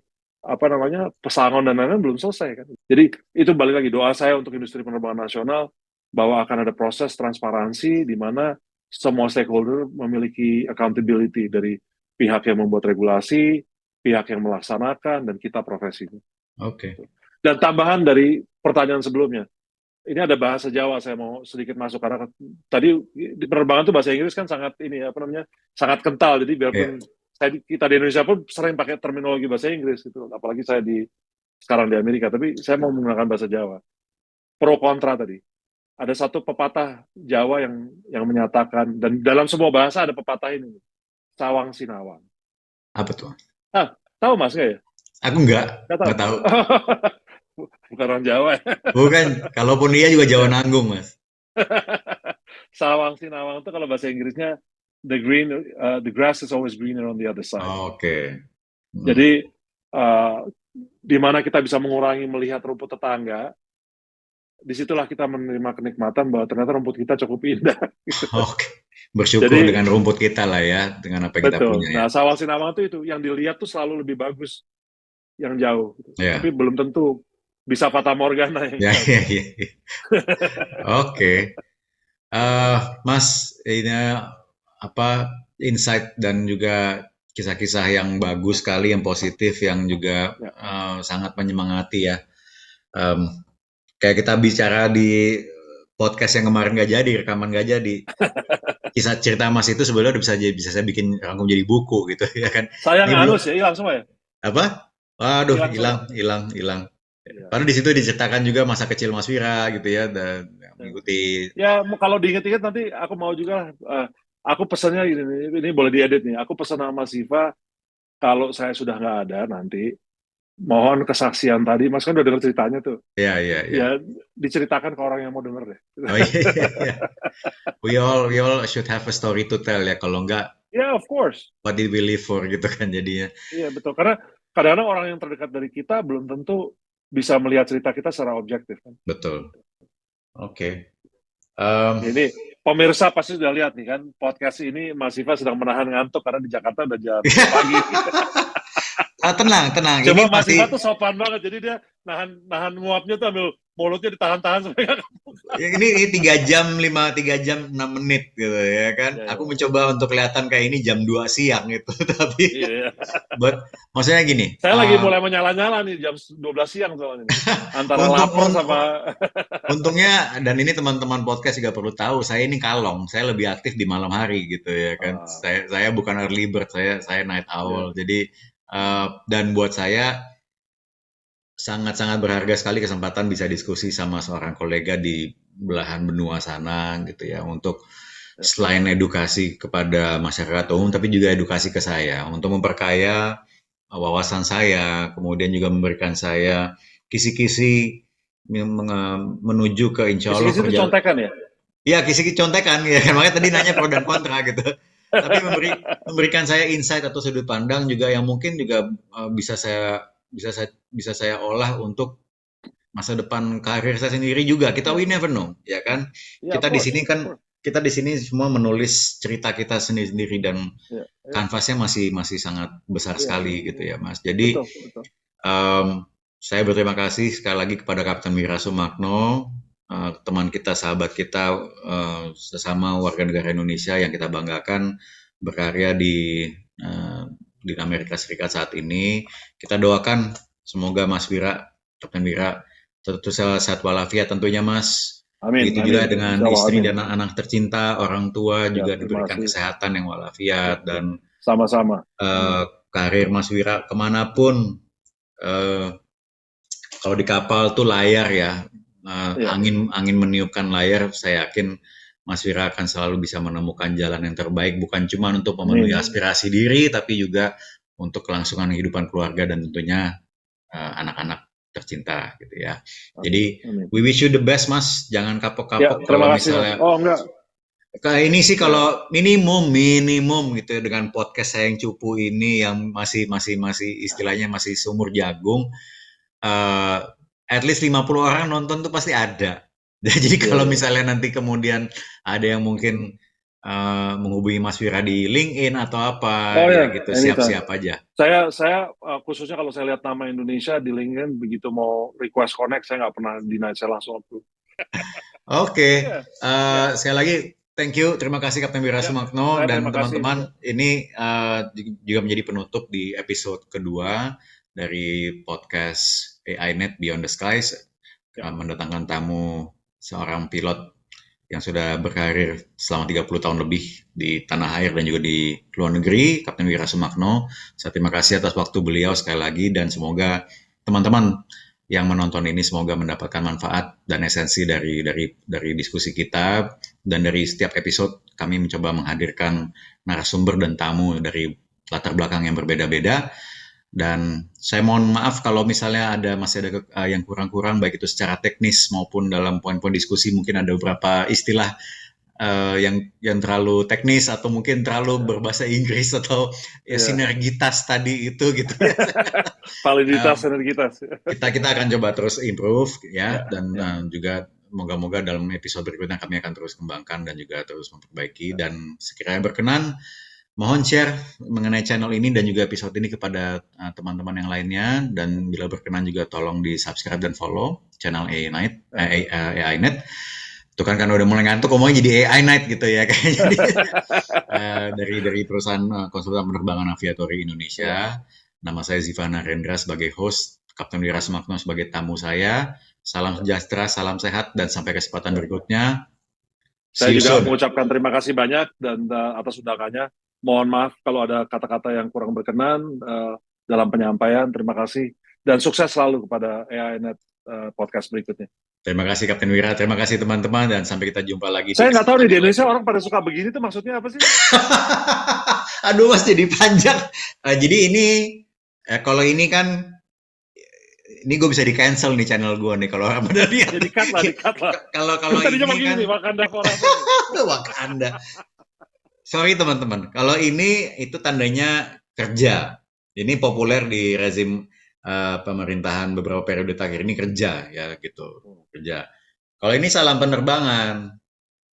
pesangon dan lain-lain belum selesai kan. Jadi itu balik lagi doa saya untuk industri penerbangan nasional bahwa akan ada proses transparansi di mana semua stakeholder memiliki accountability dari pihak yang membuat regulasi, pihak yang melaksanakan, dan kita profesinya. Dan tambahan dari pertanyaan sebelumnya, ini ada bahasa Jawa saya mau sedikit masuk karena tadi di penerbangan itu bahasa Inggris kan sangat sangat kental, jadi biarpun kita di Indonesia pun sering pakai terminologi bahasa Inggris gitu, apalagi saya sekarang di Amerika, tapi saya mau menggunakan bahasa Jawa. Pro kontra tadi. Ada satu pepatah Jawa yang menyatakan, dan dalam semua bahasa ada pepatah ini, sawang sinawang. Apa tuh? Tahu Mas nggak ya? Aku nggak tahu. Bukan orang Jawa. Bukan, kalaupun dia juga Jawa nanggung, Mas. Sawang sinawang itu kalau bahasa Inggrisnya the grass is always greener on the other side. Jadi di mana kita bisa mengurangi melihat rumput tetangga, disitulah kita menerima kenikmatan bahwa ternyata rumput kita cukup indah. Bersyukur dengan rumput kita lah ya, dengan apa yang kita punya. Nah, sawang sinawang itu yang dilihat tuh selalu lebih bagus yang jauh, tapi belum tentu bisa fata morgana yang jauh. Mas, ini insight dan juga kisah-kisah yang bagus sekali, yang positif, yang juga sangat menyemangati ya. Kayak kita bicara di podcast yang kemarin nggak jadi, rekaman nggak jadi. Kisah cerita Mas itu sebenarnya bisa saya bikin rangkum jadi buku gitu ya kan. Sayang halus ya, hilang semua ya? Apa? Waduh, hilang. Karena di situ diceritakan juga masa kecil Mas Wira gitu ya, dan mengikuti. Ya kalau diinget-inget nanti aku mau juga. Aku pesannya ini boleh diedit nih. Aku pesan sama Siva, kalau saya sudah nggak ada nanti, mohon kesaksian tadi. Mas kan udah dengar ceritanya tuh. Iya. Ya diceritakan ke orang yang mau denger deh. We all should have a story to tell ya. Kalau nggak, of course. What did we live for gitu kan jadinya. Iya betul. Karena kadang-kadang orang yang terdekat dari kita belum tentu bisa melihat cerita kita secara objektif kan. Betul. Ini pemirsa pasti sudah lihat nih kan, podcast ini Mas Siva sedang menahan ngantuk karena di Jakarta udah jam pagi. Tenang. Cuma Mas Siva tuh sopan banget, jadi dia nahan nguapnya tuh ambil mulutnya ditahan-tahan sampai nggak. Ini 3 jam 6 menit gitu ya kan. Ya, Aku ya. mencoba untuk kelihatan kayak ini jam 2 siang gitu. Tapi Iya, iya. maksudnya gini, Saya lagi mulai menyala-nyala nih jam 12 siang soalnya nih. Antara untung lapar un- sama untungnya dan ini teman-teman podcast juga perlu tahu, saya ini kalong, saya lebih aktif di malam hari gitu ya kan. ah, Saya bukan early bird, saya night ya. owl. Jadi dan buat saya sangat-sangat berharga sekali kesempatan bisa diskusi sama seorang kolega di belahan benua sana gitu ya untuk Ya. selain edukasi kepada masyarakat umum tapi juga edukasi ke saya untuk memperkaya wawasan saya, kemudian juga memberikan saya kisi-kisi menuju ke insya Allah Kisi-kisi itu contekan ya? ya kisi-kisi contekan ya kan makanya tadi nanya pro dan kontra gitu. Tapi memberikan saya insight atau sudut pandang juga yang mungkin juga bisa saya olah untuk masa depan karir saya sendiri juga. Ya, We never know, ya kan? ya, Kita of di course, sini of kan course. kita di sini semua menulis cerita kita sendiri-sendiri dan Ya, ya, kanvasnya masih sangat besar ya, sekali gitu ya, Mas. Jadi betul, betul. saya berterima kasih sekali lagi kepada Kapten Wira Sumakno, teman kita, sahabat kita, sesama warga negara Indonesia yang kita banggakan berkarya eh, di Amerika Serikat saat ini. Kita doakan semoga Mas Wira, Kapten Wira, terus sehat walafiat tentunya Mas. Amin, Begitu amin. juga dengan Insya Allah, istri amin. dan anak-anak tercinta, orang tua Ya, juga terima diberikan kasih. kesehatan yang Ya, walafiat ya. dan Sama-sama. Amin. karir Mas Wira kemanapun eh, kalau di kapal tuh layar ya, Ya, angin meniupkan layar, saya yakin Mas Wira akan selalu bisa menemukan jalan yang terbaik, bukan cuma untuk memenuhi amin. aspirasi diri, tapi juga untuk kelangsungan kehidupan keluarga dan tentunya anak-anak tercinta gitu ya. Amin, Jadi amin. we wish you the best Mas, jangan Ya, kapok-kapok terima kalau kasih Mas. misalnya Oh, enggak. kayak ini sih Ya, kalau minimum gitu ya dengan podcast saya yang cupu ini yang masih istilahnya masih sumur jagung eh at least 50 orang nonton tuh pasti ada. Jadi ya, kalau ya. misalnya nanti kemudian ada yang mungkin menghubungi Mas Wira di LinkedIn atau apa, Oh ya ya, gitu anytime. siap-siap aja. Saya khususnya kalau saya lihat nama Indonesia di LinkedIn, begitu mau request connect, saya nggak pernah deny, saya langsung approve. Oke, Ya, ya, sekali lagi thank you, terima kasih Kapten Wira ya. Sumakno Saya terima dan kasih. teman-teman. Ini juga menjadi penutup di episode kedua dari podcast AI Net Beyond the Skies, Ya, mendatangkan tamu seorang pilot yang sudah berkarir selama 30 tahun lebih di tanah air dan juga di luar negeri, Kapten Wira Sumakno. Saya terima kasih atas waktu beliau sekali lagi dan semoga teman-teman yang menonton ini semoga mendapatkan manfaat dan esensi dari diskusi kita dan dari setiap episode kami mencoba menghadirkan narasumber dan tamu dari latar belakang yang berbeda-beda dan saya mohon maaf kalau misalnya masih ada yang kurang-kurang baik itu secara teknis maupun dalam poin-poin diskusi mungkin ada beberapa istilah yang terlalu teknis atau mungkin terlalu ya, berbahasa Inggris atau ya, ya. sinergitas tadi itu gitu ya. Validitas, energitas. Kita akan coba terus improve ya Ya, dan ya. juga moga-moga dalam episode berikutnya kami akan terus kembangkan dan juga terus memperbaiki dan sekiranya berkenan mohon share mengenai channel ini dan juga episode ini kepada teman-teman yang lainnya dan bila berkenan juga tolong di subscribe dan follow channel AI Net. Tuh kan karena udah mulai ngantuk ngomongnya jadi AI Night gitu ya kayak jadi dari perusahaan konsultan penerbangan aviatori Ya. Indonesia. Nama saya Zivana Rendra sebagai host, Kapten Wira Sumakno sebagai tamu saya. Salam sejahtera, salam sehat, dan sampai kesempatan Ya. berikutnya. Saya See you juga soon. mengucapkan terima kasih banyak dan atas undangannya. Mohon maaf kalau ada kata-kata yang kurang berkenan dalam penyampaian. Terima kasih dan sukses selalu kepada AI Net podcast berikutnya. Terima kasih Kapten Wira, terima kasih teman-teman, dan sampai kita jumpa lagi di Saya nggak tahu kesempatan nih di yang lain. Indonesia orang pada suka begini tuh maksudnya apa sih? Aduh mas jadi panjang. Jadi ini kalau ini kan ini gue bisa di cancel nih channel gue nih kalau orang pada lihat. Jadi cut lah. Kalau Tadinya ini begini kan nih, Wakanda Forever nih. Wakanda. Sorry teman-teman, kalau ini itu tandanya kerja. Ini populer di rezim pemerintahan beberapa periode terakhir ini kerja ya gitu, kerja. Kalau ini salam penerbangan,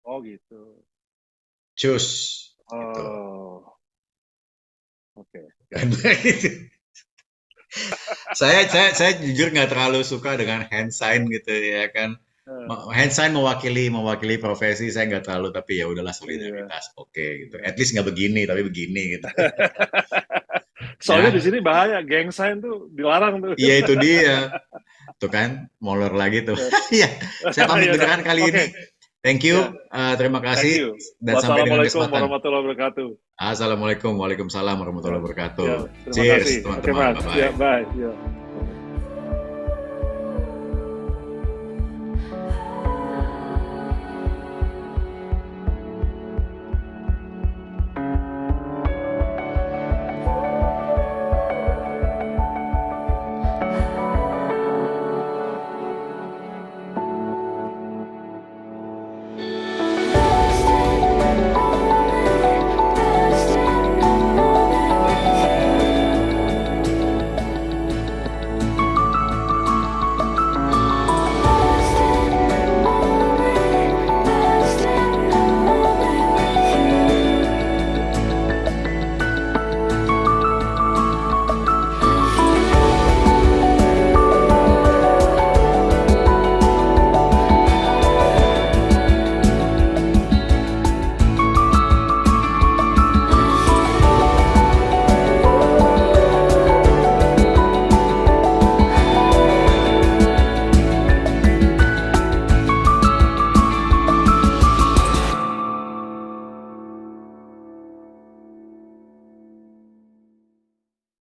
Oh gitu. cus gitu. Oh, oke. Kan begitu. Saya jujur nggak terlalu suka dengan hand sign gitu ya kan. Eh, Hand sign mewakili profesi saya nggak terlalu, tapi ya udahlah iya. solidaritas oke gitu. Iya. At least nggak begini tapi begini gitu. Soalnya di Ya, sini bahaya, gang sign tuh dilarang tuh. iya itu dia. Tuh kan, molor lagi tuh. Ya, Iya, saya pamit ya udah. beneran kali ini. Oke, Thank you, ya. terima Thank kasih, you. dan sampai dengan Wassalamualaikum kesempatan. warahmatullahi wabarakatuh. Assalamualaikum, waalaikumsalam Ya, warahmatullahi wabarakatuh. ya, terima Cheers, kasih. Oke, teman-teman. Mas. Ya, Bye-bye. bye. Ya.